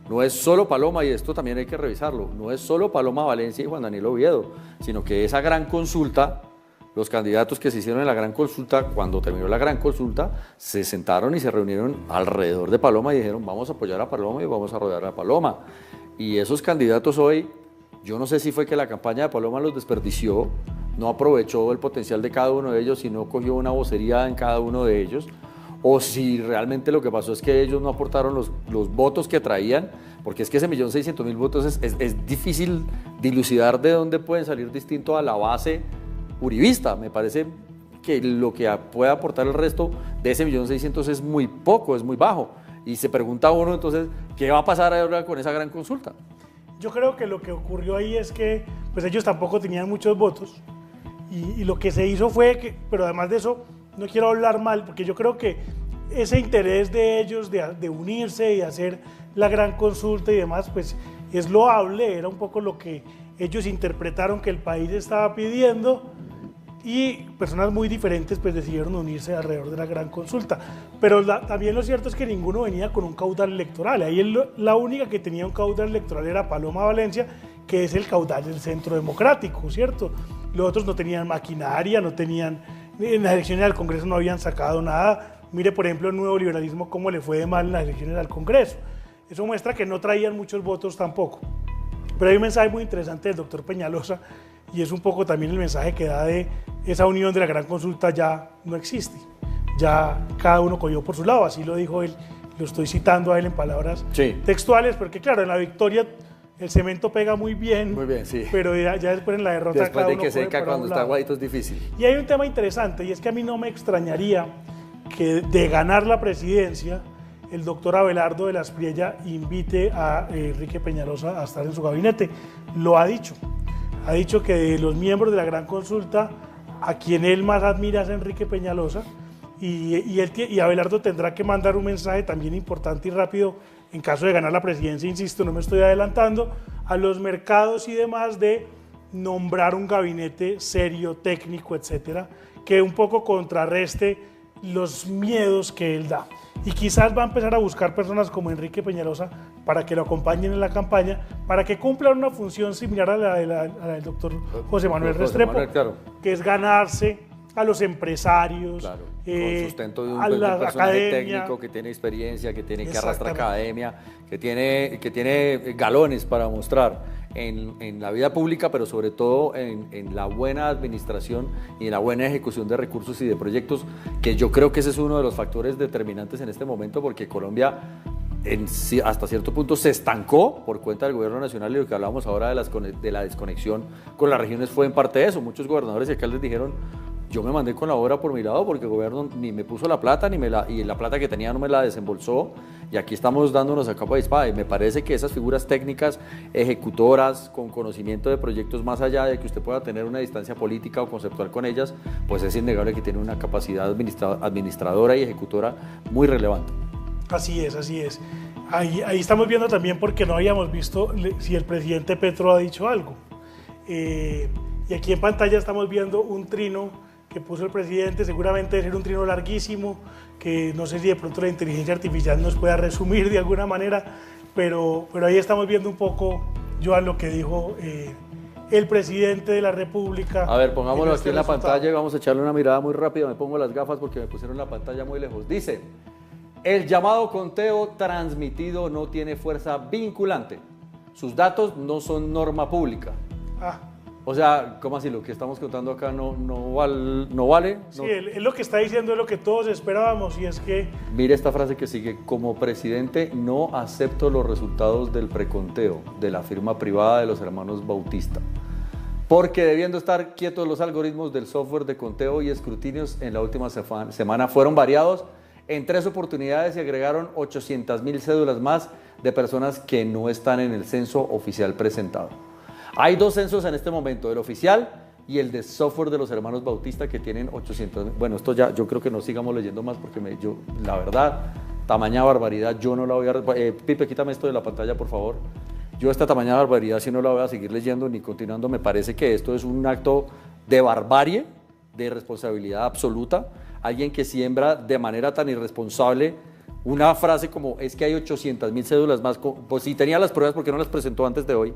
No es solo Paloma, y esto también hay que revisarlo, no es solo Paloma Valencia y Juan Daniel Oviedo, sino que esa gran consulta, los candidatos que se hicieron en la gran consulta, cuando terminó la gran consulta, se sentaron y se reunieron alrededor de Paloma y dijeron vamos a apoyar a Paloma y vamos a rodear a Paloma. Y esos candidatos hoy, yo no sé si fue que la campaña de Paloma los desperdició, no aprovechó el potencial de cada uno de ellos, sino cogió una vocería en cada uno de ellos, o si realmente lo que pasó es que ellos no aportaron los votos que traían, porque es que ese 1.600.000 votos es difícil dilucidar de dónde pueden salir distinto a la base uribista. Me parece que lo que puede aportar el resto de ese 1.600.000 es muy poco, es muy bajo. Y se pregunta uno entonces, ¿qué va a pasar ahora con esa gran consulta? Yo creo que lo que ocurrió ahí es que pues ellos tampoco tenían muchos votos y lo que se hizo fue que, pero además de eso, no quiero hablar mal, porque yo creo que ese interés de ellos de unirse y hacer la gran consulta y demás, pues es loable, era un poco lo que ellos interpretaron que el país estaba pidiendo, y personas muy diferentes pues decidieron unirse alrededor de la gran consulta. Pero también lo cierto es que ninguno venía con un caudal electoral. Ahí la única que tenía un caudal electoral era Paloma Valencia, que es el caudal del Centro Democrático, ¿cierto? Los otros no tenían maquinaria, no tenían, en las elecciones al Congreso no habían sacado nada. Mire, por ejemplo, el Nuevo Liberalismo, cómo le fue de mal en las elecciones al Congreso. Eso muestra que no traían muchos votos tampoco. Pero hay un mensaje muy interesante del doctor Peñalosa, y es un poco también el mensaje que da de esa unión de la gran consulta ya no existe. Ya cada uno cogió por su lado, así lo dijo él, lo estoy citando a él en palabras textuales, porque claro, en la victoria el cemento pega muy bien, sí. Pero ya después en la derrota después de que seca, cuando está aguadito es difícil. Y hay un tema interesante, y es que a mí no me extrañaría que de ganar la presidencia, el doctor Abelardo de la Espriella invite a Enrique Peñalosa a estar en su gabinete. Lo ha dicho. Ha dicho que de los miembros de la gran consulta, a quien él más admira es Enrique Peñalosa, y Abelardo tendrá que mandar un mensaje también importante y rápido en caso de ganar la presidencia, insisto, no me estoy adelantando, a los mercados y demás, de nombrar un gabinete serio, técnico, etcétera, que un poco contrarreste los miedos que él da. Y quizás va a empezar a buscar personas como Enrique Peñalosa para que lo acompañen en la campaña, para que cumplan una función similar a la del doctor José Manuel Restrepo, claro, que es ganarse a los empresarios, claro, con sustento de un a la personaje academia, técnico que tiene experiencia, que arrastra academia, que tiene galones para mostrar en la vida pública, pero sobre todo en la buena administración y en la buena ejecución de recursos y de proyectos, que yo creo que ese es uno de los factores determinantes en este momento, porque Colombia hasta cierto punto se estancó por cuenta del gobierno nacional, y lo que hablábamos ahora de la desconexión con las regiones fue en parte de eso. Muchos gobernadores y alcaldes dijeron: yo me mandé con la obra por mi lado porque el gobierno ni me puso la plata, y la plata que tenía no me la desembolsó, y aquí estamos dándonos a capa de espada. Y me parece que esas figuras técnicas, ejecutoras, con conocimiento de proyectos más allá de que usted pueda tener una distancia política o conceptual con ellas, pues es innegable que tienen una capacidad administradora y ejecutora muy relevante. Así es, así es. Ahí estamos viendo también, porque no habíamos visto si el presidente Petro ha dicho algo. Y aquí en pantalla estamos viendo un trino que puso el presidente, seguramente debe ser un trino larguísimo, que no sé si de pronto la inteligencia artificial nos pueda resumir de alguna manera, pero ahí estamos viendo un poco, Joan, lo que dijo el presidente de la República. A ver, pongámoslo aquí en la pantalla y vamos a echarle una mirada muy rápida. Me pongo las gafas porque me pusieron la pantalla muy lejos. Dice: el llamado conteo transmitido no tiene fuerza vinculante. Sus datos no son norma pública. O sea, ¿cómo así? Lo que estamos contando acá no vale. Sí, él lo que está diciendo es lo que todos esperábamos, y es que... Mire esta frase que sigue: como presidente no acepto los resultados del preconteo de la firma privada de los hermanos Bautista, porque debiendo estar quietos los algoritmos del software de conteo y escrutinios en la última semana fueron variados en 3 oportunidades y agregaron 800.000 cédulas más de personas que no están en el censo oficial presentado. Hay 2 censos en este momento, el oficial y el de software de los hermanos Bautista, que tienen 800.000. Bueno, esto ya, yo creo que no sigamos leyendo más, porque la verdad, tamaña barbaridad, yo no la voy a... Pipe, quítame esto de la pantalla, por favor. Yo esta tamaña barbaridad sí no la voy a seguir leyendo ni continuando. Me parece que esto es un acto de barbarie, de irresponsabilidad absoluta. Alguien que siembra de manera tan irresponsable una frase como: es que hay 800.000 cédulas más. Pues si tenía las pruebas, ¿por qué no las presentó antes de hoy?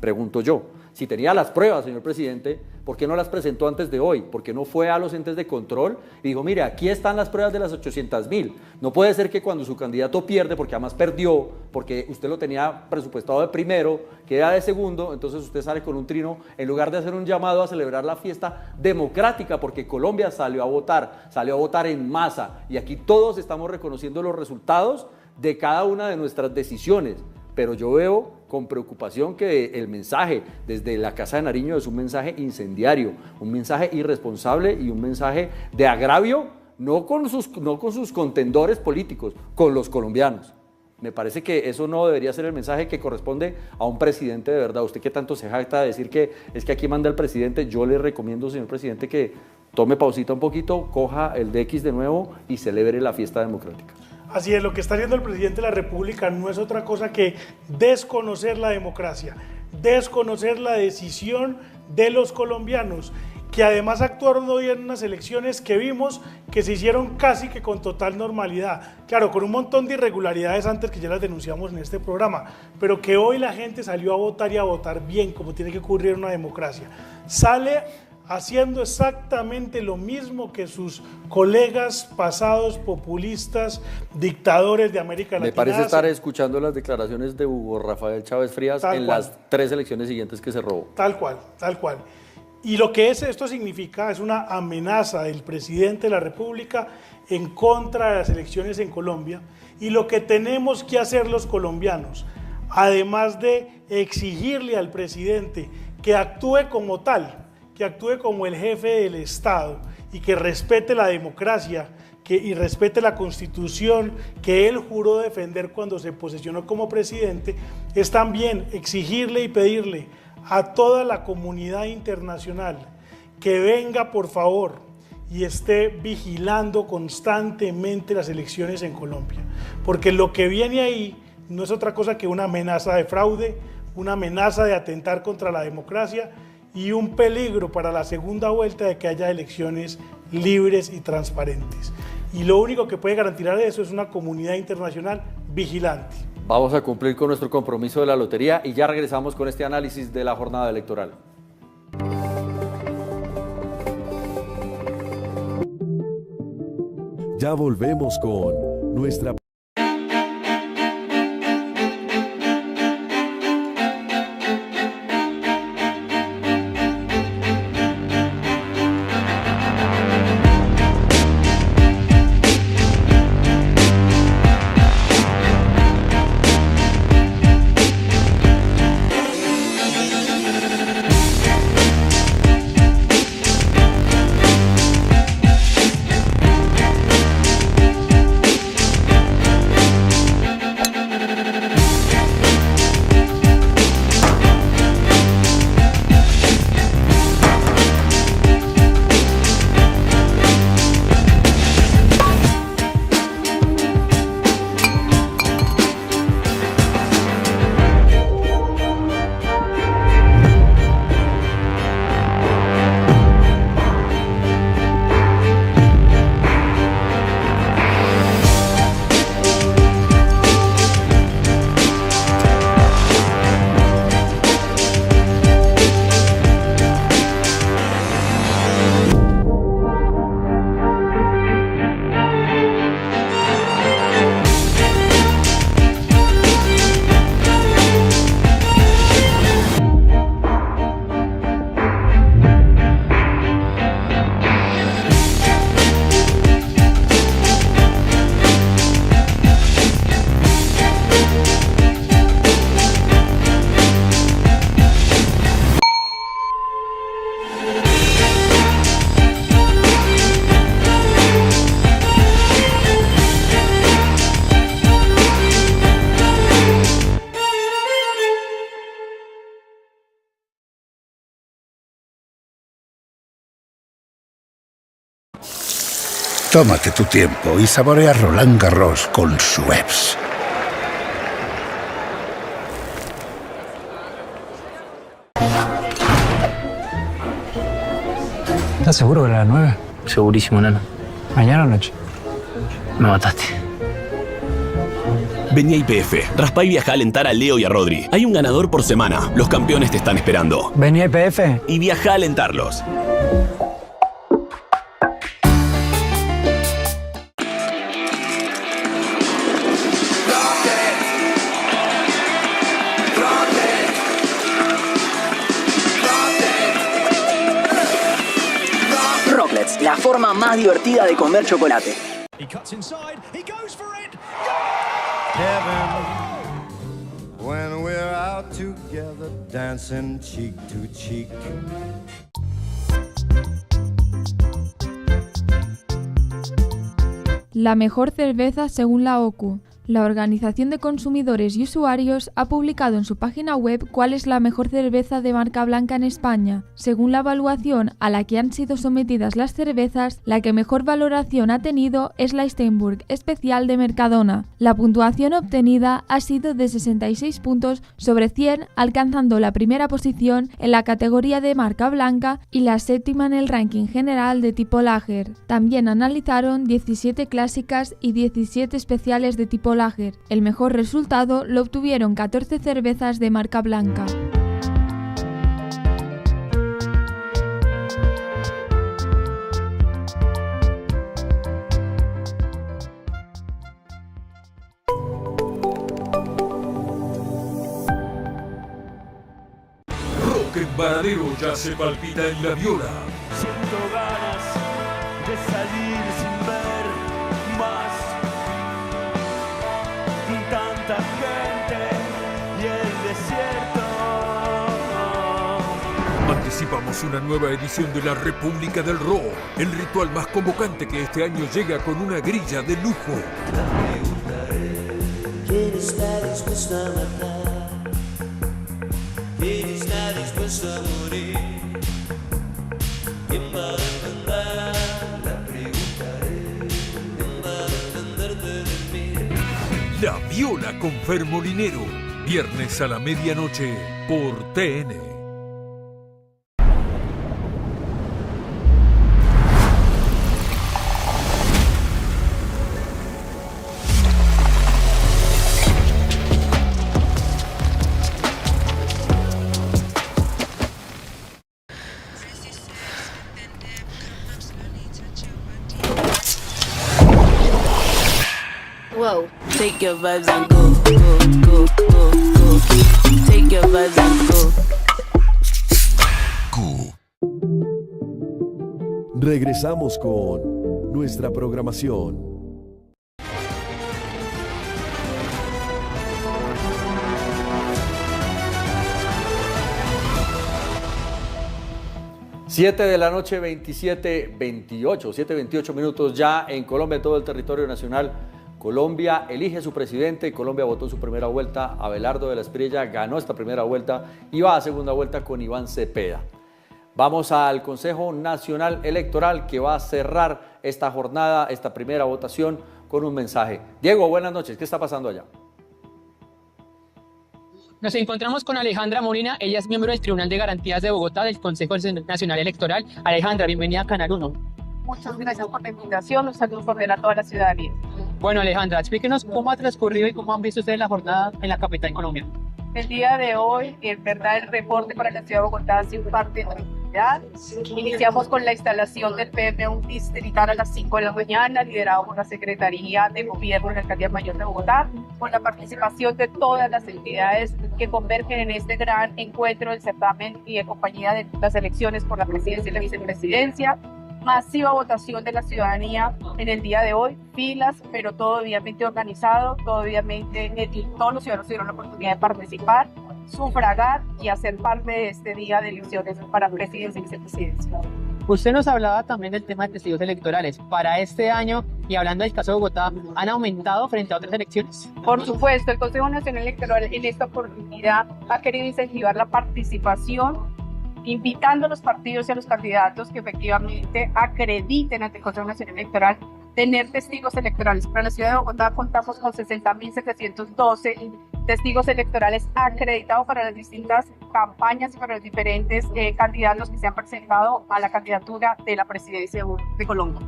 pregunto yo. Si tenía las pruebas, señor presidente, ¿por qué no las presentó antes de hoy? ¿Por qué no fue a los entes de control y dijo, mire, aquí están las pruebas de las 800.000? No puede ser que cuando su candidato pierde, porque además perdió, porque usted lo tenía presupuestado de primero, queda de segundo, entonces usted sale con un trino, en lugar de hacer un llamado a celebrar la fiesta democrática, porque Colombia salió a votar en masa, y aquí todos estamos reconociendo los resultados de cada una de nuestras decisiones. Pero yo veo con preocupación que el mensaje desde la Casa de Nariño es un mensaje incendiario, un mensaje irresponsable y un mensaje de agravio, no con sus contendores políticos, con los colombianos. Me parece que eso no debería ser el mensaje que corresponde a un presidente de verdad. Usted que tanto se jacta de decir que es que aquí manda el presidente, yo le recomiendo, señor presidente, que tome pausita un poquito, coja el DX de nuevo y celebre la fiesta democrática. Así es, lo que está haciendo el presidente de la República no es otra cosa que desconocer la democracia, desconocer la decisión de los colombianos, que además actuaron hoy en unas elecciones que vimos que se hicieron casi que con total normalidad. Claro, con un montón de irregularidades antes que ya las denunciamos en este programa, pero que hoy la gente salió a votar y a votar bien, como tiene que ocurrir en una democracia. Sale haciendo exactamente lo mismo que sus colegas pasados populistas, dictadores de América Latina. Me parece estar escuchando las declaraciones de Hugo Rafael Chávez Frías en las 3 elecciones siguientes que se robó. Tal cual, tal cual. Y lo que esto significa es una amenaza del presidente de la República en contra de las elecciones en Colombia, y lo que tenemos que hacer los colombianos, además de exigirle al presidente que actúe como tal, que actúe como el jefe del Estado y que respete la democracia y respete la Constitución que él juró defender cuando se posesionó como presidente, es también exigirle y pedirle a toda la comunidad internacional que venga por favor y esté vigilando constantemente las elecciones en Colombia, porque lo que viene ahí no es otra cosa que una amenaza de fraude, una amenaza de atentar contra la democracia y un peligro para la segunda vuelta de que haya elecciones libres y transparentes. Y lo único que puede garantizar eso es una comunidad internacional vigilante. Vamos a cumplir con nuestro compromiso de la lotería y ya regresamos con este análisis de la jornada electoral. Ya volvemos con nuestra... Tómate tu tiempo y saborea Roland Garros con Schweppes. ¿Estás seguro que era las 9? Segurísimo, nano. ¿Mañana o noche? Me mataste. Vení a YPF, raspá y viajá a alentar a Leo y a Rodri. Hay un ganador por semana. Los campeones te están esperando. Vení a YPF y viajá a alentarlos. Rocklets, la forma más divertida de comer chocolate. When we're out together dancing cheek to cheek. La mejor cerveza según la OCU. La Organización de Consumidores y Usuarios ha publicado en su página web cuál es la mejor cerveza de marca blanca en España. Según la evaluación a la que han sido sometidas las cervezas, la que mejor valoración ha tenido es la Steinburg Especial de Mercadona. La puntuación obtenida ha sido de 66 puntos sobre 100, alcanzando la primera posición en la categoría de marca blanca y la séptima en el ranking general de tipo lager. También analizaron 17 clásicas y 17 especiales de tipo lager. El mejor resultado lo obtuvieron 14 cervezas de marca blanca. Rock en Varadero ya se palpita en la viola. Siento ganas de salir sin ver más. Tanta gente y el desierto. Anticipamos una nueva edición de la República del Rock, el ritual más convocante que este año llega con una grilla de lujo. ¿Quién está dispuesto a matar? ¿Quién está dispuesto a morir? ¿Quién va a entender? La preguntaré. ¿Quién va a entenderte de mí? La Viola con Fer Molinero, viernes a la medianoche por TN. Whoa, take your vibes and go, go, go, go, go. Take your vibes and go. Regresamos con nuestra programación. Siete de la noche, 7:28 minutos ya en Colombia, en todo el territorio nacional. Colombia elige su presidente, Colombia votó en su primera vuelta, Abelardo de la Espriella ganó esta primera vuelta y va a segunda vuelta con Iván Cepeda. Vamos al Consejo Nacional Electoral que va a cerrar esta jornada, esta primera votación con un mensaje. Diego, buenas noches, ¿qué está pasando allá? Nos encontramos con Alejandra Molina, ella es miembro del Tribunal de Garantías de Bogotá del Consejo Nacional Electoral. Alejandra, bienvenida a Canal 1. Muchas gracias por la invitación, un saludo cordial a toda la ciudadanía. Bueno, Alejandra, explíquenos cómo ha transcurrido y cómo han visto ustedes la jornada en la capital Colombia. El día de hoy, en verdad, el reporte para la ciudad de Bogotá ha sido parte de tranquilidad. Iniciamos con la instalación del PMU distrital a las 5 de la mañana, liderado por la Secretaría de Gobierno de la Alcaldía Mayor de Bogotá, con la participación de todas las entidades que convergen en este gran encuentro del certamen y de compañía de las elecciones por la presidencia y la vicepresidencia. Masiva votación de la ciudadanía en el día de hoy, filas, pero todo obviamente organizado, todo obviamente todos los ciudadanos tuvieron la oportunidad de participar, sufragar y hacer parte de este día de elecciones para presidencia y vicepresidencia. Usted nos hablaba también del tema de testigos electorales. Para este año, y hablando del caso de Bogotá, ¿han aumentado frente a otras elecciones? Por supuesto, el Consejo Nacional Electoral en esta oportunidad ha querido incentivar la participación, invitando a los partidos y a los candidatos que efectivamente acrediten ante el Consejo Nacional Electoral tener testigos electorales. Para la ciudad de Bogotá contamos con 60.712 testigos electorales acreditados para las distintas campañas y para los diferentes candidatos que se han presentado a la candidatura de la presidencia de Colombia.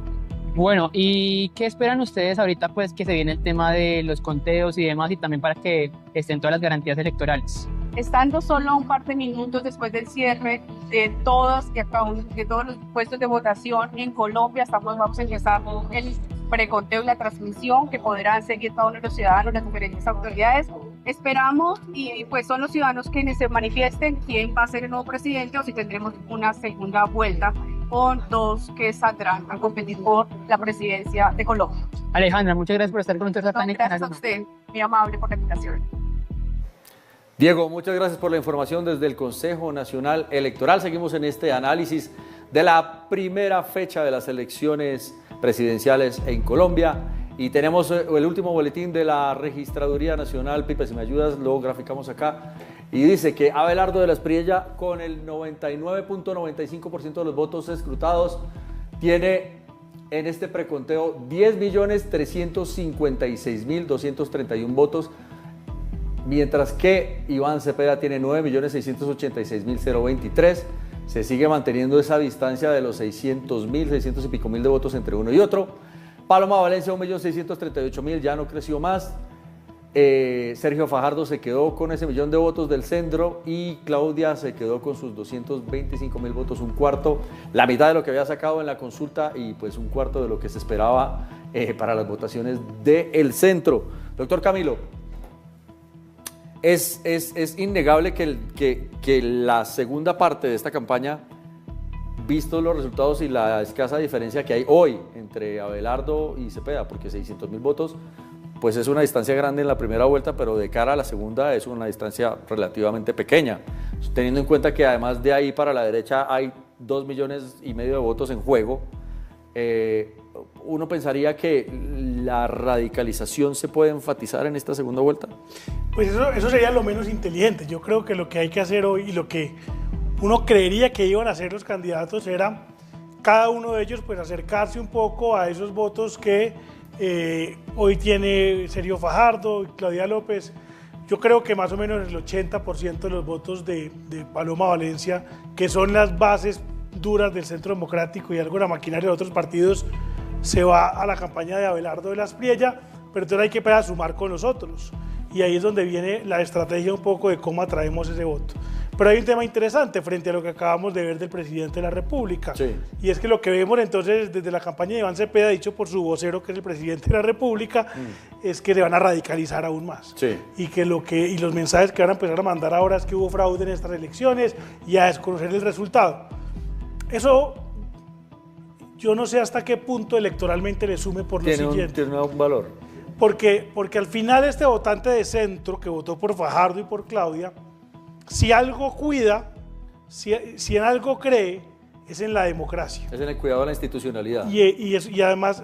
Bueno, ¿y qué esperan ustedes ahorita pues que se viene el tema de los conteos y demás y también para que estén todas las garantías electorales? Estando solo a un par de minutos después del cierre de todos los puestos de votación en Colombia, vamos a empezar el preconteo y la transmisión que podrán seguir todos los ciudadanos, las diferentes autoridades. Esperamos y pues son los ciudadanos quienes se manifiesten quién va a ser el nuevo presidente o si tendremos una segunda vuelta con dos que saldrán a competir por la presidencia de Colombia. Alejandra, muchas gracias por estar con nosotros acá en el canal. Gracias a usted, muy amable por la invitación. Diego, muchas gracias por la información desde el Consejo Nacional Electoral. Seguimos en este análisis de la primera fecha de las elecciones presidenciales en Colombia y tenemos el último boletín de la Registraduría Nacional. Pipe, si me ayudas, lo graficamos acá. Y dice que Abelardo de la Espriella, con el 99.95% de los votos escrutados, tiene en este preconteo 10.356.231 votos, mientras que Iván Cepeda tiene 9.686.023. Se sigue manteniendo esa distancia de los 600.000, 600 y pico mil de votos entre uno y otro. Paloma Valencia, 1.638.000, ya no creció más. Sergio Fajardo se quedó con ese millón de votos del centro y Claudia se quedó con sus 225.000 votos, un cuarto, la mitad de lo que había sacado en la consulta y pues un cuarto de lo que se esperaba para las votaciones del centro. Doctor Camilo, es innegable que la segunda parte de esta campaña, vistos los resultados y la escasa diferencia que hay hoy entre Abelardo y Cepeda, porque 600.000 votos, pues es una distancia grande en la primera vuelta, pero de cara a la segunda es una distancia relativamente pequeña, teniendo en cuenta que además de ahí para la derecha hay 2,5 millones de votos en juego. Uno pensaría que la radicalización se puede enfatizar en esta segunda vuelta. Pues eso sería lo menos inteligente. Yo creo que lo que hay que hacer hoy y lo que uno creería que iban a hacer los candidatos era cada uno de ellos pues acercarse un poco a esos votos que hoy tiene Sergio Fajardo y Claudia López. Yo creo que más o menos el 80% de los votos de Paloma Valencia, que son las bases duras del Centro Democrático y algo de la maquinaria de otros partidos, se va a la campaña de Abelardo de la Espriella, pero entonces hay que empezar a sumar con los otros. Y ahí es donde viene la estrategia un poco de cómo atraemos ese voto. Pero hay un tema interesante frente a lo que acabamos de ver del presidente de la República. Sí. Y es que lo que vemos entonces desde la campaña de Iván Cepeda, dicho por su vocero, que es el presidente de la República, es que se van a radicalizar aún más. Sí. Y los mensajes que van a empezar a mandar ahora es que hubo fraude en estas elecciones y a desconocer el resultado. Eso yo no sé hasta qué punto electoralmente le sume por lo siguiente. Tiene un valor. Porque al final este votante de centro que votó por Fajardo y por Claudia, si algo cuida, si en algo cree, es en la democracia. Es en el cuidado de la institucionalidad. Y además,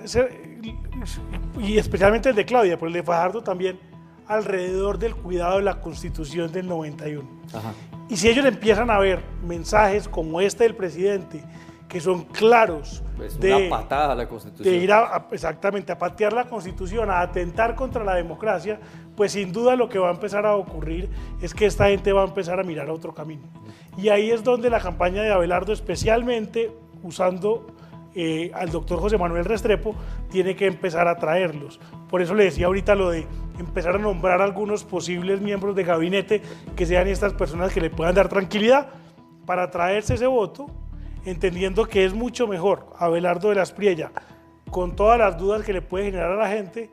y especialmente el de Claudia, pero el de Fajardo también, alrededor del cuidado de la Constitución del 91. Ajá. Y si ellos empiezan a ver mensajes como este del presidente, que son claros, pues una patada a la Constitución, de ir exactamente a patear la Constitución, a atentar contra la democracia, pues sin duda lo que va a empezar a ocurrir es que esta gente va a empezar a mirar a otro camino. Y ahí es donde la campaña de Abelardo, especialmente usando al doctor José Manuel Restrepo, tiene que empezar a traerlos. Por eso le decía ahorita lo de empezar a nombrar algunos posibles miembros de gabinete que sean estas personas que le puedan dar tranquilidad para traerse ese voto, entendiendo que es mucho mejor Abelardo de la Espriella, con todas las dudas que le puede generar a la gente,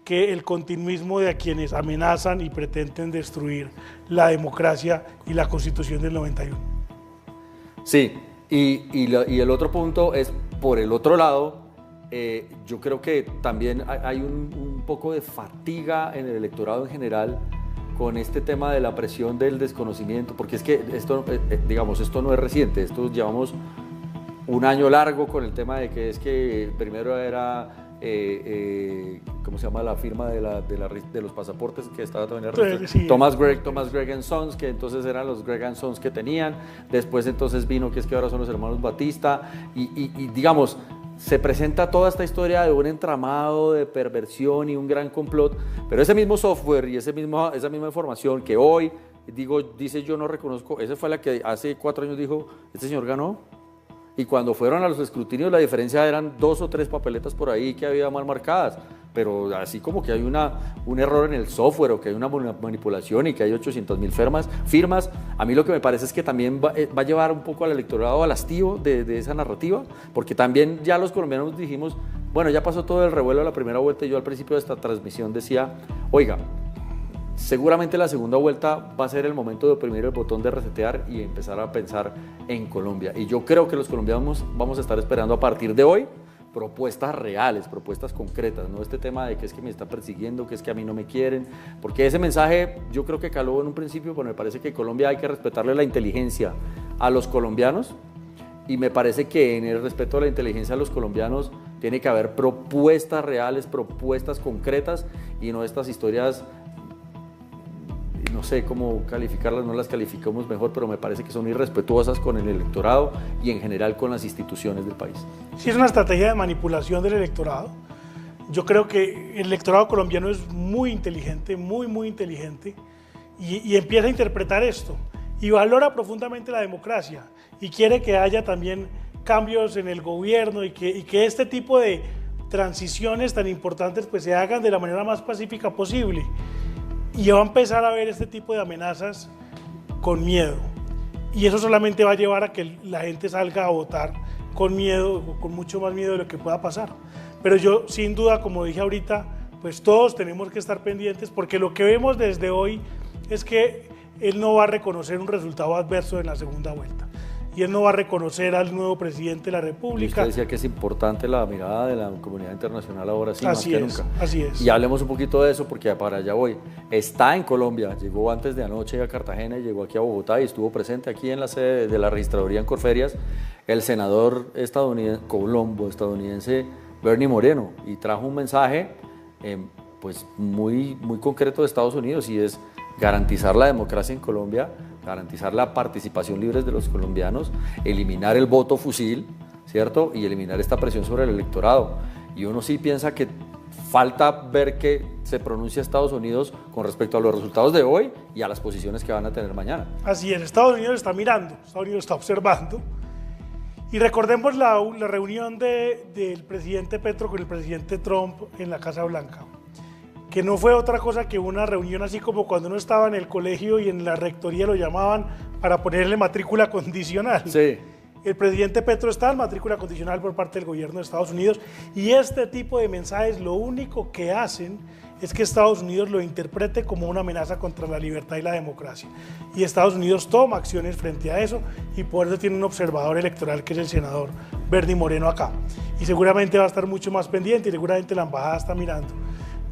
que el continuismo de quienes amenazan y pretenden destruir la democracia y la Constitución del 91. Sí, y el otro punto es, por el otro lado, yo creo que también hay un poco de fatiga en el electorado en general con este tema de la presión del desconocimiento, porque es que esto, digamos, esto no es reciente, esto llevamos un año largo con el tema de que es que primero era, ¿cómo se llama la firma de los pasaportes que estaba también? Sí. Thomas Gregg & Sons, que entonces eran los Gregg & Sons que tenían, después entonces vino que es que ahora son los hermanos Batista, y digamos, se presenta toda esta historia de un entramado de perversión y un gran complot, pero ese mismo software y esa misma información que hoy dice yo no reconozco, esa fue la que hace 4 años dijo, este señor ganó, y cuando fueron a los escrutinios la diferencia eran 2 o 3 papeletas por ahí que había mal marcadas, pero así como que hay un error en el software o que hay una manipulación y que hay 800.000 firmas, a mí lo que me parece es que también va a llevar un poco al electorado al hastío de esa narrativa, porque también ya los colombianos dijimos, bueno, ya pasó todo el revuelo de la primera vuelta y yo al principio de esta transmisión decía, oiga, seguramente la segunda vuelta va a ser el momento de oprimir el botón de resetear y empezar a pensar en Colombia. Y yo creo que los colombianos vamos a estar esperando a partir de hoy propuestas reales, propuestas concretas, no este tema de que es que me están persiguiendo, que es que a mí no me quieren, porque ese mensaje yo creo que caló en un principio, pero me parece que Colombia hay que respetarle la inteligencia a los colombianos y me parece que en el respeto a la inteligencia a los colombianos tiene que haber propuestas reales, propuestas concretas y no estas historias, no sé cómo calificarlas, no las calificamos mejor, pero me parece que son irrespetuosas con el electorado y en general con las instituciones del país. Sí, es una estrategia de manipulación del electorado. Yo creo que el electorado colombiano es muy inteligente, muy inteligente, y empieza a interpretar esto y valora profundamente la democracia y quiere que haya también cambios en el gobierno y que este tipo de transiciones tan importantes pues se hagan de la manera más pacífica posible. Y va a empezar a ver este tipo de amenazas con miedo. Y eso solamente va a llevar a que la gente salga a votar con miedo, con mucho más miedo de lo que pueda pasar. Pero yo, sin duda, como dije ahorita, pues todos tenemos que estar pendientes porque lo que vemos desde hoy es que él no va a reconocer un resultado adverso en la segunda vuelta. Y él no va a reconocer al nuevo presidente de la República. Usted decía que es importante la mirada de la comunidad internacional ahora sí, más que nunca. Así es. Y hablemos un poquito de eso porque para allá voy. Está en Colombia, llegó antes de anoche a Cartagena y llegó aquí a Bogotá y estuvo presente aquí en la sede de la registraduría en Corferias el senador estadounidense Bernie Moreno y trajo un mensaje pues muy concreto de Estados Unidos y es garantizar la democracia en Colombia, garantizar la participación libre de los colombianos, eliminar el voto fusil, ¿cierto? Y eliminar esta presión sobre el electorado. Y uno sí piensa que falta ver que se pronuncia Estados Unidos con respecto a los resultados de hoy y a las posiciones que van a tener mañana. Así es, Estados Unidos está mirando, Estados Unidos está observando. Y recordemos la reunión del presidente Petro con el presidente Trump en la Casa Blanca, que no fue otra cosa que una reunión así como cuando uno estaba en el colegio y en la rectoría lo llamaban para ponerle matrícula condicional. Sí. El presidente Petro está en matrícula condicional por parte del gobierno de Estados Unidos y este tipo de mensajes lo único que hacen es que Estados Unidos lo interprete como una amenaza contra la libertad y la democracia. Y Estados Unidos toma acciones frente a eso y por eso tiene un observador electoral que es el senador Bernie Moreno acá. Y seguramente va a estar mucho más pendiente y seguramente la embajada está mirando.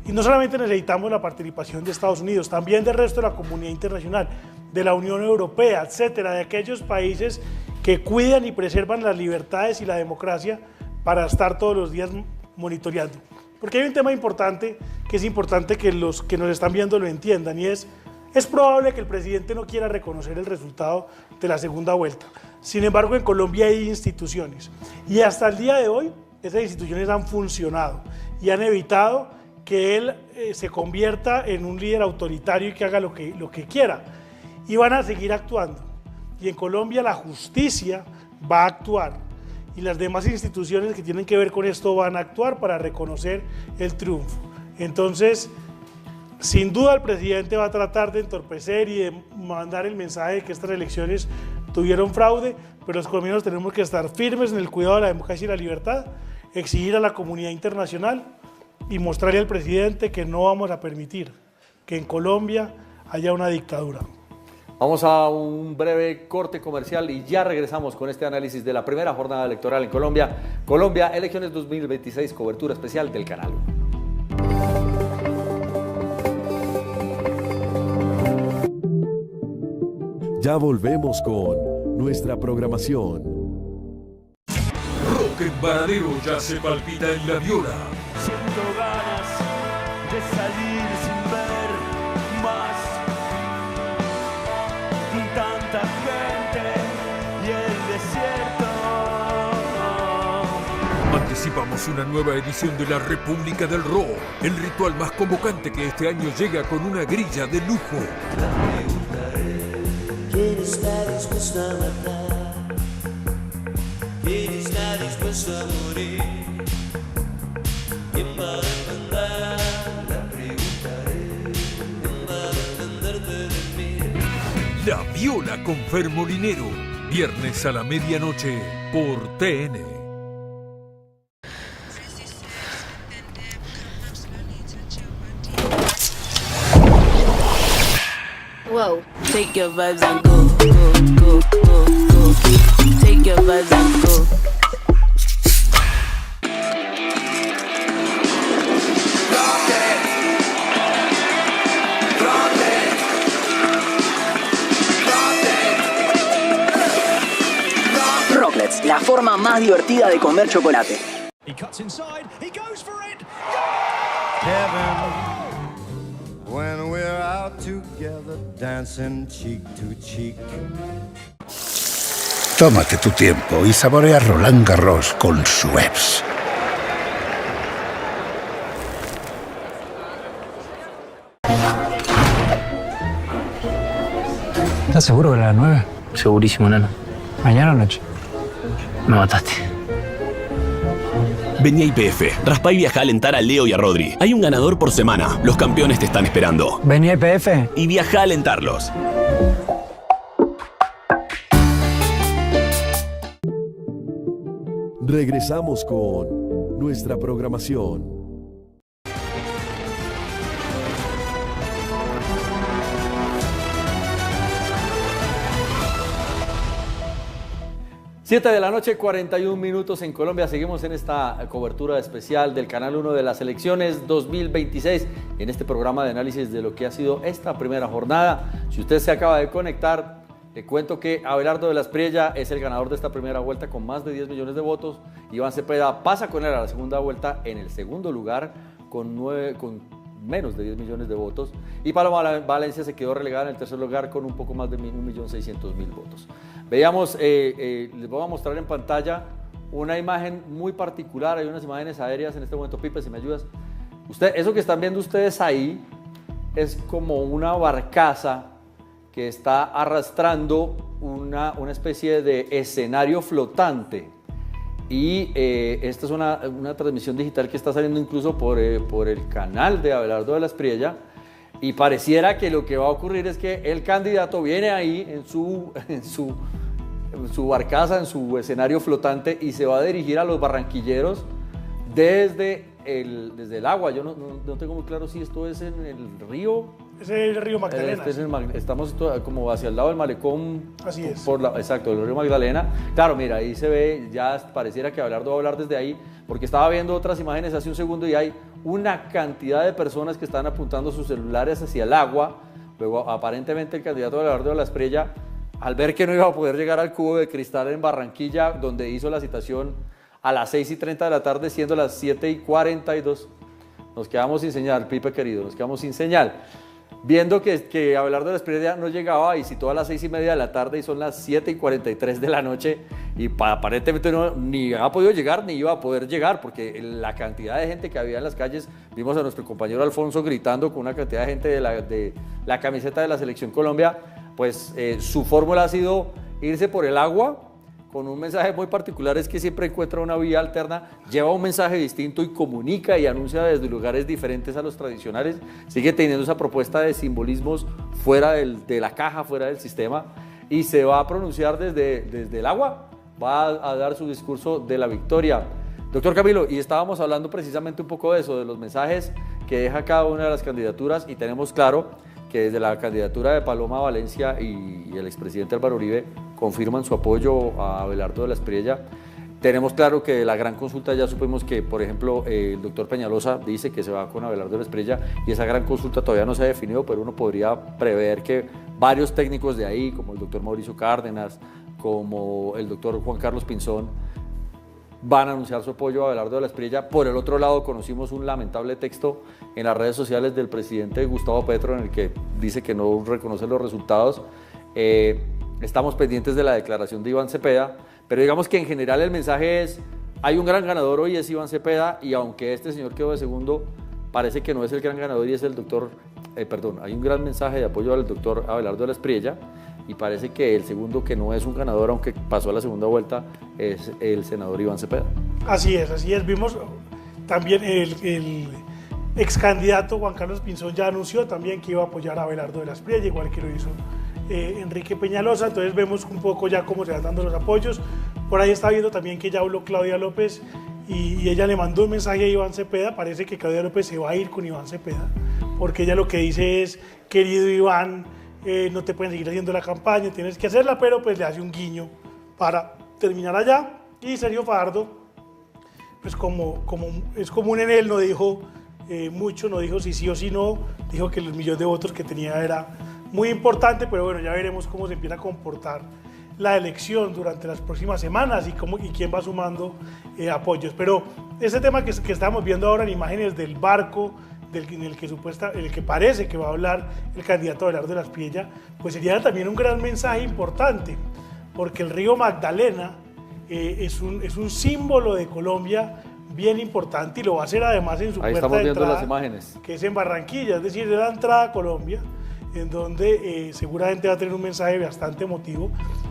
Y no solamente necesitamos la participación de Estados Unidos, también del resto de la comunidad internacional, de la Unión Europea, etcétera, de aquellos países que cuidan y preservan las libertades y la democracia para estar todos los días monitoreando. Porque hay un tema importante, que es importante que los que nos están viendo lo entiendan, y es probable que el presidente no quiera reconocer el resultado de la segunda vuelta. Sin embargo, en Colombia hay instituciones, y hasta el día de hoy esas instituciones han funcionado y han evitado que él se convierta en un líder autoritario y que haga lo que quiera. Y van a seguir actuando. Y en Colombia la justicia va a actuar. Y las demás instituciones que tienen que ver con esto van a actuar para reconocer el triunfo. Entonces, sin duda el presidente va a tratar de entorpecer y de mandar el mensaje de que estas elecciones tuvieron fraude, pero los colombianos tenemos que estar firmes en el cuidado de la democracia y la libertad, exigir a la comunidad internacional y mostrarle al presidente que no vamos a permitir que en Colombia haya una dictadura. Vamos a un breve corte comercial y ya regresamos con este análisis de la primera jornada electoral en Colombia. Colombia, elecciones 2026, cobertura especial del Canal 1. Ya volvemos con nuestra programación. Roque Varadero ya se palpita en la viola. Siento ganas de salir sin ver más. Tanta gente y el desierto. Anticipamos una nueva edición de la República del Rock, el ritual más convocante que este año llega con una grilla de lujo. ¿Quién está dispuesto a matar? ¿Quién está dispuesto a morir. ¿Quién va a defender? La preguntaré. ¿Quién va a defenderte de mí? La Viola con Fer Molinero. Viernes a la medianoche por TN. Whoa, take your vibes and go, go, go, go, go. Take your vibes and go. Rocklets, la forma más divertida de comer chocolate. He cuts inside, he goes for it. Heaven, when we're out together, dancing cheek to cheek. Tómate tu tiempo y saborea Roland Garros con Schweppes. ¿Estás seguro que era las 9? Segurísimo, nano. ¿Mañana o noche? Me mataste. Vení a YPF, raspá y viajá a alentar a Leo y a Rodri. Hay un ganador por semana. Los campeones te están esperando. Vení a YPF y viajá a alentarlos. Regresamos con nuestra programación. Siete de la noche, 41 minutos en Colombia. Seguimos en esta cobertura especial del Canal 1 de las elecciones 2026, en este programa de análisis de lo que ha sido esta primera jornada. Si usted se acaba de conectar, le cuento que Abelardo de la Espriella es el ganador de esta primera vuelta con más de 10 millones de votos. Iván Cepeda pasa con él a la segunda vuelta en el segundo lugar con menos de 10 millones de votos. Y Paloma Valencia se quedó relegada en el tercer lugar con un poco más de 1.600.000 votos. Veamos, les voy a mostrar en pantalla una imagen muy particular. Hay unas imágenes aéreas en este momento. Pipe, si me ayudas. Eso que están viendo ustedes ahí es como una barcaza que está arrastrando una especie de escenario flotante. Y esta es una transmisión digital que está saliendo incluso por el canal de Abelardo de la Espriella. Y pareciera que lo que va a ocurrir es que el candidato viene ahí en su barcaza, en su escenario flotante, y se va a dirigir a los barranquilleros desde el agua. Yo no tengo muy claro si esto es en el río. Es el río Magdalena. Estamos como hacia el lado del malecón. Así es. Exacto, el río Magdalena. Claro, mira, ahí se ve, ya pareciera que Abelardo va a hablar desde ahí, porque estaba viendo otras imágenes hace un segundo y hay una cantidad de personas que están apuntando sus celulares hacia el agua. Luego, aparentemente, el candidato Abelardo de la Espriella, al ver que no iba a poder llegar al Cubo de Cristal en Barranquilla, donde hizo la citación a las 6:30 de la tarde, siendo las 7:42, nos quedamos sin señal, Pipe querido, nos quedamos sin señal. Viendo que Abelardo de la Espriella no llegaba y citó a las 6:30 de la tarde y son las 7:43 de la noche, y aparentemente ni ha podido llegar ni iba a poder llegar, porque la cantidad de gente que había en las calles, vimos a nuestro compañero Alfonso gritando con una cantidad de gente de la camiseta de la Selección Colombia. Pues su fórmula ha sido irse por el agua, con un mensaje muy particular, es que siempre encuentra una vía alterna, lleva un mensaje distinto y comunica y anuncia desde lugares diferentes a los tradicionales. Sigue teniendo esa propuesta de simbolismos fuera de la caja, fuera del sistema, y se va a pronunciar desde el agua, va a dar su discurso de la victoria. Doctor Camilo, y estábamos hablando precisamente un poco de eso, de los mensajes que deja cada una de las candidaturas, y tenemos claro que desde la candidatura de Paloma Valencia y el expresidente Álvaro Uribe confirman su apoyo a Abelardo de la Espriella. Tenemos claro que la gran consulta, ya supimos que, por ejemplo, el doctor Peñalosa dice que se va con Abelardo de la Espriella, y esa gran consulta todavía no se ha definido, pero uno podría prever que varios técnicos de ahí, como el doctor Mauricio Cárdenas, como el doctor Juan Carlos Pinzón, van a anunciar su apoyo a Abelardo de la Espriella. Por el otro lado, conocimos un lamentable texto en las redes sociales del presidente Gustavo Petro, en el que dice que no reconoce los resultados. Estamos pendientes de la declaración de Iván Cepeda, pero digamos que en general el mensaje es: hay un gran ganador hoy, es Iván Cepeda, y aunque este señor quedó de segundo, parece que no es el gran ganador y es el doctor, hay un gran mensaje de apoyo al doctor Abelardo de la Espriella. y parece que el segundo, que no es un ganador, aunque pasó a la segunda vuelta, es el senador Iván Cepeda. Así es. Vimos también el ex candidato Juan Carlos Pinzón ya anunció también que iba a apoyar a Abelardo de la Espriella, igual que lo hizo Enrique Peñalosa. Entonces vemos un poco ya cómo se van dando los apoyos. Por ahí está viendo también que ya habló Claudia López y ella le mandó un mensaje a Iván Cepeda. Parece que Claudia López se va a ir con Iván Cepeda, porque ella lo que dice es: querido Iván, no te pueden seguir haciendo la campaña, tienes que hacerla, pero pues le hace un guiño para terminar allá. Y Sergio Fajardo, pues como es común en él, no dijo mucho, no dijo si sí o si no, dijo que el millón de votos que tenía era muy importante, pero bueno, ya veremos cómo se empieza a comportar la elección durante las próximas semanas y quién va sumando apoyos. Pero ese tema que estamos viendo ahora en imágenes del barco en el que parece que va a hablar el candidato Abelardo de la Espriella, pues sería también un gran mensaje importante, porque el río Magdalena es un símbolo de Colombia bien importante, y lo va a hacer además en su Ahí puerta estamos de viendo entrada, las imágenes, que es en Barranquilla, es decir, de la entrada a Colombia, en donde seguramente va a tener un mensaje bastante emotivo.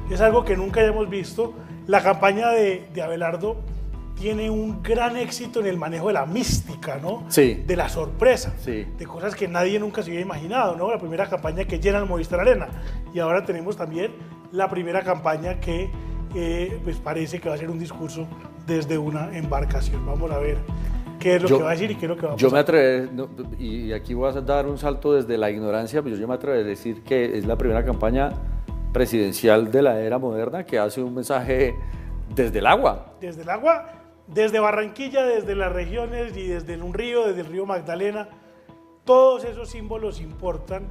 Es algo que nunca hayamos visto. La campaña de Abelardo tiene un gran éxito en el manejo de la mística, ¿no? Sí. De la sorpresa, sí, de cosas que nadie nunca se había imaginado, ¿no? La primera campaña que llena el Movistar Arena, y ahora tenemos también la primera campaña que pues parece que va a ser un discurso desde una embarcación. Vamos a ver qué es lo que va a decir y qué es lo que va a pasar. Yo me atrevo, y aquí voy a dar un salto desde la ignorancia, pero yo me atrevo a decir que es la primera campaña presidencial de la era moderna que hace un mensaje desde el agua. Desde el agua, desde Barranquilla, desde las regiones y desde un río, desde el río Magdalena. Todos esos símbolos importan,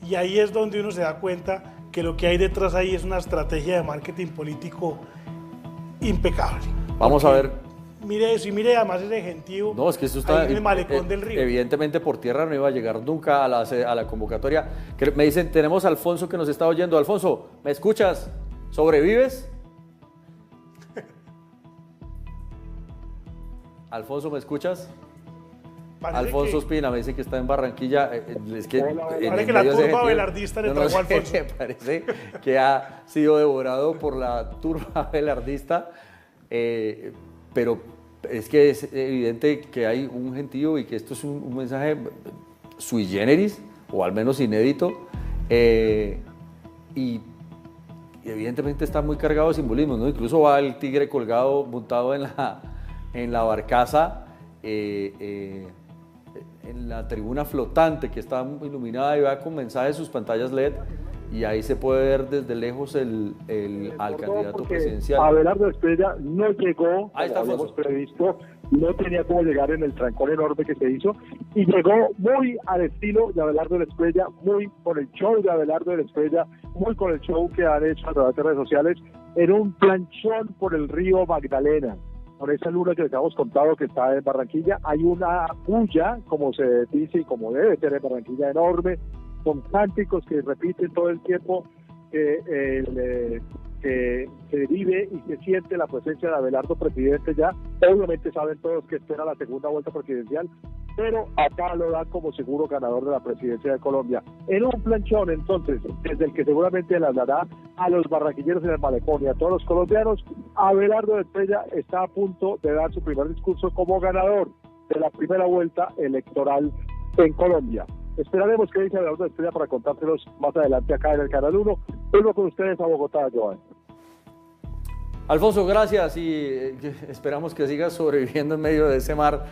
y ahí es donde uno se da cuenta que lo que hay detrás ahí es una estrategia de marketing político impecable. Vamos a ver. Mire eso, y mire además ese gentío. No, es que eso está ahí en el malecón del río. Evidentemente por tierra no iba a llegar nunca a la convocatoria. Me dicen, tenemos a Alfonso que nos está oyendo. Alfonso, ¿me escuchas? ¿Sobrevives? Alfonso, ¿me escuchas? Parece Alfonso que... Espina me dice que está en Barranquilla. Es que parece que la turba abelardista le trajo a Alfonso. Parece que ha sido devorado por la turba abelardista, pero es que es evidente que hay un gentío y que esto es un mensaje sui generis, o al menos inédito, y evidentemente está muy cargado de simbolismo, ¿no? Incluso va el tigre colgado, montado en la barcaza, en la tribuna flotante que está iluminada y va con mensajes en sus pantallas LED, y ahí se puede ver desde lejos al candidato presidencial. Abelardo de la Espriella no llegó, ahí está, como habíamos previsto, no tenía cómo llegar en el trancón enorme que se hizo, y llegó muy al estilo de Abelardo de la Espriella, muy con el show de Abelardo de la Espriella, muy con el show que han hecho a través de redes sociales, en un planchón por el río Magdalena. Con esa luna que les habíamos contado que está en Barranquilla, hay una bulla, como se dice y como debe ser en Barranquilla, enorme, con cánticos que repiten todo el tiempo, que se vive y se siente la presencia de Abelardo presidente ya. Obviamente saben todos que espera la segunda vuelta presidencial, pero acá lo dan como seguro ganador de la presidencia de Colombia. En un planchón, entonces, desde el que seguramente le hablará a los barranquilleros en el malecón y a todos los colombianos, Abelardo de la Espriella está a punto de dar su primer discurso como ganador de la primera vuelta electoral en Colombia. Esperaremos qué dice Abelardo de la Espriella para contárselos más adelante acá en el Canal 1. Vuelvo con ustedes a Bogotá, Joan. Alfonso, gracias, y esperamos que sigas sobreviviendo en medio de ese mar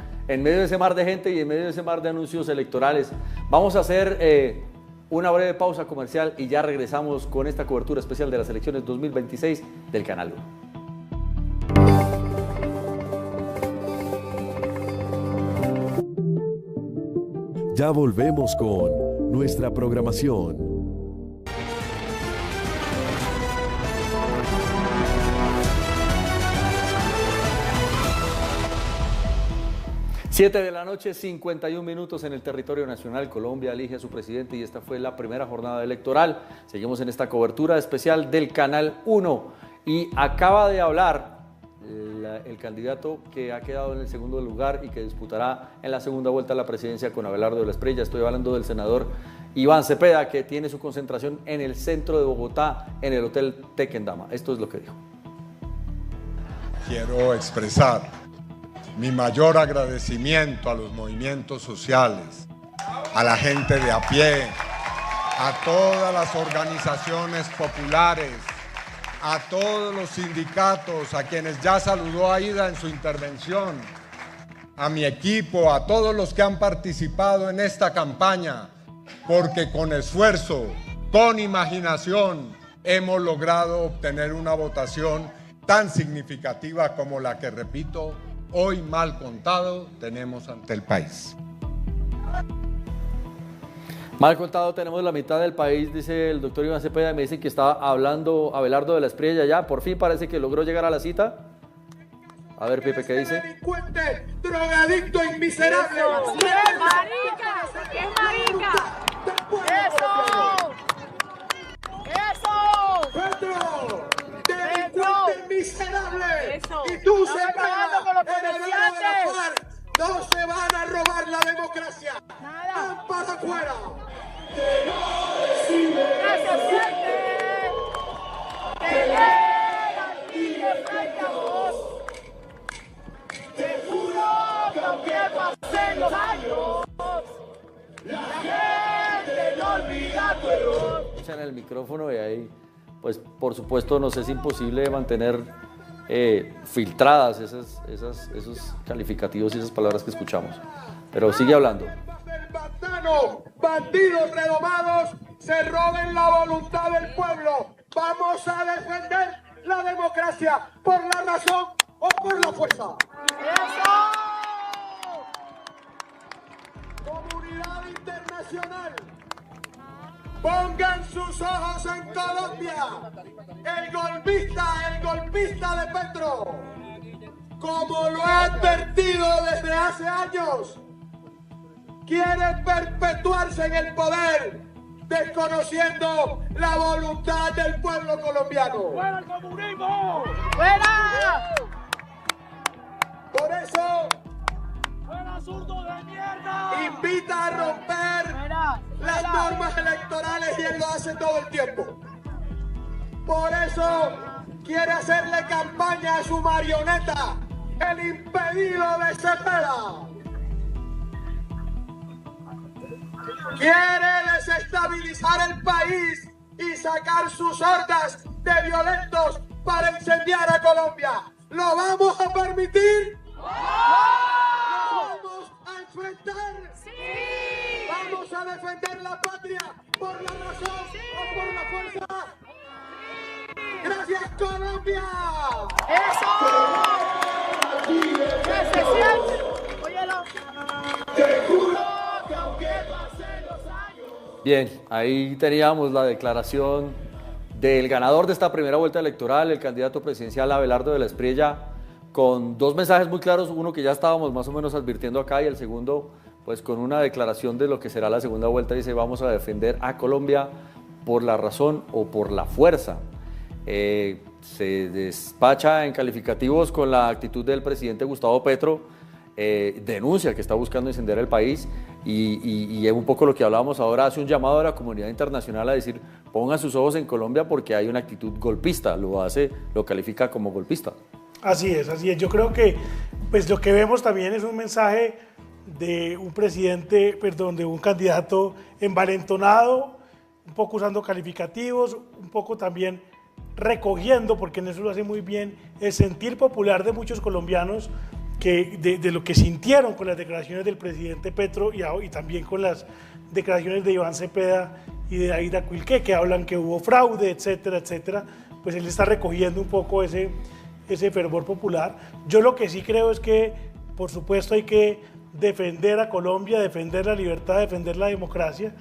de gente y en medio de ese mar de anuncios electorales. Vamos a hacer una breve pausa comercial y ya regresamos con esta cobertura especial de las elecciones 2026 del Canal 1. Ya volvemos con nuestra programación. Siete de la noche, 51 minutos en el territorio nacional. Colombia elige a su presidente y esta fue la primera jornada electoral. Seguimos en esta cobertura especial del Canal 1 y acaba de hablar el candidato que ha quedado en el segundo lugar y que disputará en la segunda vuelta la presidencia con Abelardo de la Espriella. Estoy hablando del senador Iván Cepeda, que tiene su concentración en el centro de Bogotá, en el Hotel Tequendama. Esto es lo que dijo. Quiero expresar mi mayor agradecimiento a los movimientos sociales, a la gente de a pie, a todas las organizaciones populares, a todos los sindicatos, a quienes ya saludó Aida en su intervención, a mi equipo, a todos los que han participado en esta campaña, porque con esfuerzo, con imaginación, hemos logrado obtener una votación tan significativa como la que, repito, hoy mal contado tenemos ante el país. Mal contado tenemos la mitad del país, dice el doctor Iván Cepeda. Me dicen que estaba hablando Abelardo de la Espriella ya. Por fin parece que logró llegar a la cita. A ver, Pepe, ¿qué dice? Delincuente, drogadicto y miserable. ¡Qué marica! ¡Qué marica! ¡Eso! ¡Eso! ¡Petro! ¡Delincuente miserable! ¡Eso! Y tú, ¡Estamos acabando con los comerciantes! ¡No se van a robar la democracia! ¡Nada! ¡Van para afuera! ¡Gracias, gente! ¡Que llegan y de frente a vos! ¡Te juro que aunque pasen los años, la gente no olvida tu error! Echan el micrófono y ahí, pues por supuesto nos es imposible mantener filtradas esos calificativos y esas palabras que escuchamos. Pero sigue hablando. Bandidos redomados se roben la voluntad del pueblo. Vamos a defender la democracia por la razón o por la fuerza. Comunidad internacional, pongan sus ojos en Colombia. El golpista de Petro, como lo ha advertido desde hace años, quiere perpetuarse en el poder, desconociendo la voluntad del pueblo colombiano. ¡Fuera el comunismo! ¡Fuera! Por eso, ¡fuera zurdo de mierda! invita a romper las normas electorales y él lo hace todo el tiempo. Por eso quiere hacerle campaña a su marioneta, el impedido de Cepeda. Quiere desestabilizar el país y sacar sus hordas de violentos para incendiar a Colombia. ¿Lo vamos a permitir? ¡No! ¿Lo vamos a enfrentar? ¡Sí! ¿Vamos a defender la patria por la razón o por la fuerza? ¡Gracias, Colombia! ¡Eso! ¡Que se siente! ¡Óyelo! ¡Te juro que aunque pasen los años! Bien, ahí teníamos la declaración del ganador de esta primera vuelta electoral, el candidato presidencial Abelardo de la Espriella, con dos mensajes muy claros, uno que ya estábamos más o menos advirtiendo acá y el segundo, pues con una declaración de lo que será la segunda vuelta. Dice: vamos a defender a Colombia por la razón o por la fuerza. Se despacha en calificativos con la actitud del presidente Gustavo Petro, denuncia que está buscando incendiar el país y es un poco lo que hablábamos ahora, hace un llamado a la comunidad internacional a decir: pongan sus ojos en Colombia porque hay una actitud golpista, lo califica como golpista. Así es, así es. Yo creo que pues lo que vemos también es un mensaje de un presidente, de un candidato envalentonado, un poco usando calificativos, un poco también recogiendo, porque en eso lo hace muy bien, el sentir popular de muchos colombianos que de lo que sintieron con las declaraciones del presidente Petro y también con las declaraciones de Iván Cepeda y de Aida Cuilqué, que hablan que hubo fraude, etcétera, etcétera. Pues él está recogiendo un poco ese fervor popular. Yo lo que sí creo es que, por supuesto, hay que defender a Colombia, defender la libertad, defender la democracia.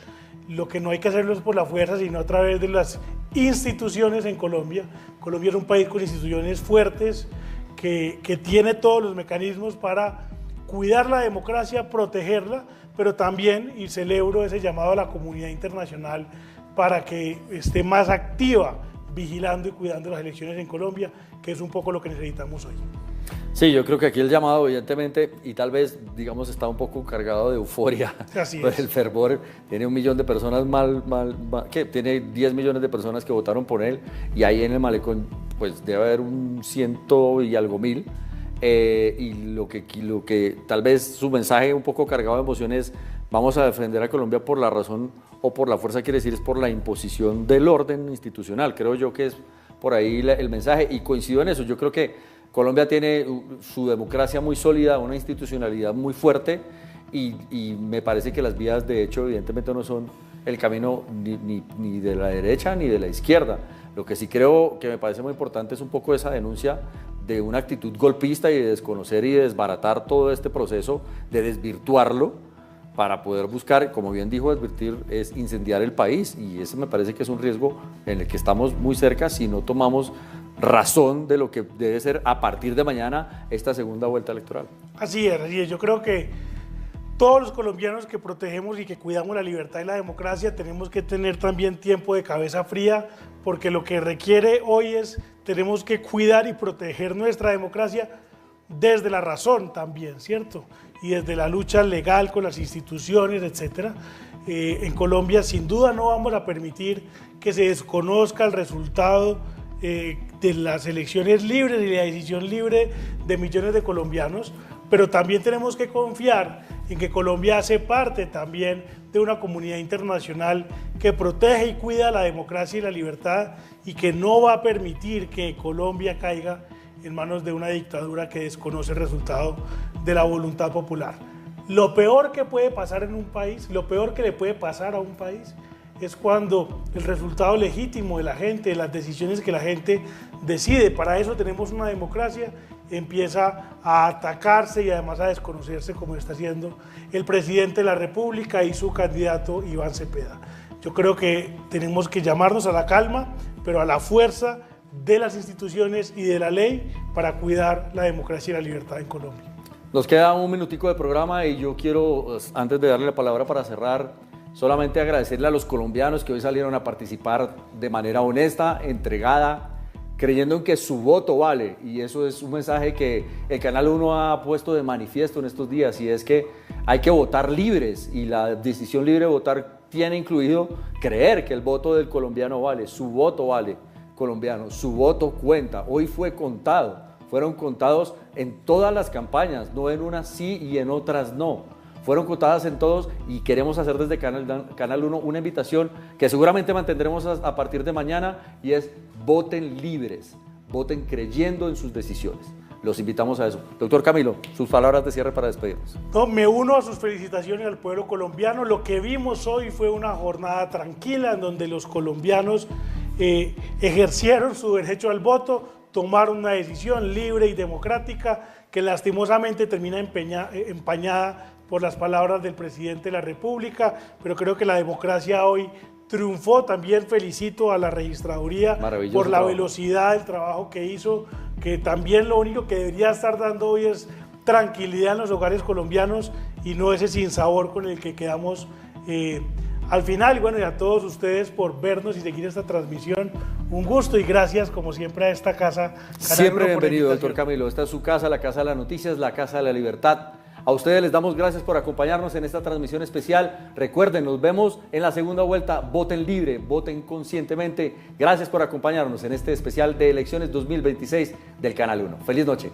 Lo que no hay que hacerlo es por la fuerza, sino a través de las instituciones en Colombia. Colombia es un país con instituciones fuertes, que tiene todos los mecanismos para cuidar la democracia, protegerla, pero también, y celebro ese llamado a la comunidad internacional para que esté más activa vigilando y cuidando las elecciones en Colombia, que es un poco lo que necesitamos hoy. Sí, yo creo que aquí el llamado, evidentemente, y tal vez, digamos, está un poco cargado de euforia. Así por es. el fervor. Tiene 1 millón de personas ¿qué? Tiene 10 millones de personas que votaron por él, y ahí en el malecón, pues debe haber un 100 y algo mil. Y lo que tal vez su mensaje un poco cargado de emociones, vamos a defender a Colombia por la razón o por la fuerza, quiere decir, es por la imposición del orden institucional. Creo yo que es por ahí el mensaje, y coincido en eso. Yo creo que Colombia tiene su democracia muy sólida, una institucionalidad muy fuerte, y me parece que las vías, de hecho, evidentemente no son el camino ni de la derecha ni de la izquierda. Lo que sí creo que me parece muy importante es un poco esa denuncia de una actitud golpista y de desconocer y de desbaratar todo este proceso, de desvirtuarlo, para poder buscar, como bien dijo, desvirtir es incendiar el país, y ese me parece que es un riesgo en el que estamos muy cerca si no tomamos razón de lo que debe ser a partir de mañana esta segunda vuelta electoral. Así es. Yo creo que todos los colombianos que protegemos y que cuidamos la libertad y la democracia tenemos que tener también tiempo de cabeza fría, porque lo que requiere hoy es, tenemos que cuidar y proteger nuestra democracia desde la razón también, ¿cierto? Y desde la lucha legal con las instituciones, etcétera. En Colombia sin duda no vamos a permitir que se desconozca el resultado de las elecciones libres y la decisión libre de millones de colombianos, pero también tenemos que confiar en que Colombia hace parte también de una comunidad internacional que protege y cuida la democracia y la libertad, y que no va a permitir que Colombia caiga en manos de una dictadura que desconoce el resultado de la voluntad popular. Lo peor que puede pasar en un país, lo peor que le puede pasar a un país, es cuando el resultado legítimo de la gente, de las decisiones que la gente decide, para eso tenemos una democracia, empieza a atacarse y además a desconocerse, como está haciendo el presidente de la República y su candidato Iván Cepeda. Yo creo que tenemos que llamarnos a la calma, pero a la fuerza de las instituciones y de la ley para cuidar la democracia y la libertad en Colombia. Nos queda un minutico de programa, y yo quiero, antes de darle la palabra para cerrar, solamente agradecerle a los colombianos que hoy salieron a participar de manera honesta, entregada, creyendo en que su voto vale, y eso es un mensaje que el Canal 1 ha puesto de manifiesto en estos días, y es que hay que votar libres, y la decisión libre de votar tiene incluido creer que el voto del colombiano vale, su voto vale, colombiano, su voto cuenta. Hoy fue contado, fueron contados en todas las campañas, no en unas sí y en otras no. Fueron contadas en todos, y queremos hacer desde Canal 1 una invitación que seguramente mantendremos a partir de mañana, y es: voten libres, voten creyendo en sus decisiones. Los invitamos a eso. Doctor Camilo, sus palabras de cierre para despedirnos. No, me uno a sus felicitaciones al pueblo colombiano. Lo que vimos hoy fue una jornada tranquila en donde los colombianos ejercieron su derecho al voto, tomaron una decisión libre y democrática que lastimosamente termina empañada por las palabras del presidente de la República, pero creo que la democracia hoy triunfó. También felicito a la registraduría por la velocidad del trabajo que hizo, que también lo único que debería estar dando hoy es tranquilidad en los hogares colombianos y no ese sinsabor con el que quedamos al final. Y bueno, y a todos ustedes por vernos y seguir esta transmisión, un gusto, y gracias como siempre a esta casa. Siempre bienvenido, doctor Camilo. Esta es su casa, la Casa de las Noticias, la Casa de la Libertad. A ustedes les damos gracias por acompañarnos en esta transmisión especial. Recuerden, nos vemos en la segunda vuelta. Voten libre, voten conscientemente. Gracias por acompañarnos en este especial de elecciones 2026 del Canal 1. Feliz noche.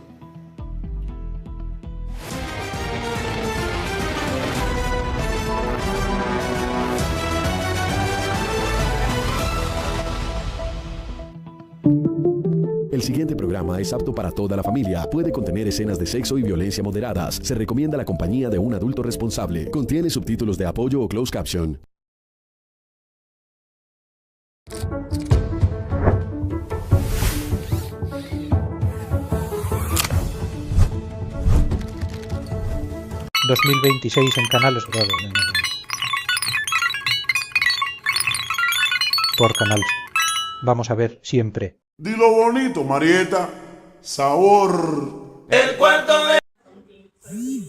El siguiente programa es apto para toda la familia. Puede contener escenas de sexo y violencia moderadas. Se recomienda la compañía de un adulto responsable. Contiene subtítulos de apoyo o closed caption. ...2026 en Canal Sur. Por Canal Sur. Vamos a ver siempre. Dilo bonito, Marieta. Sabor. El cuarto de... Ay.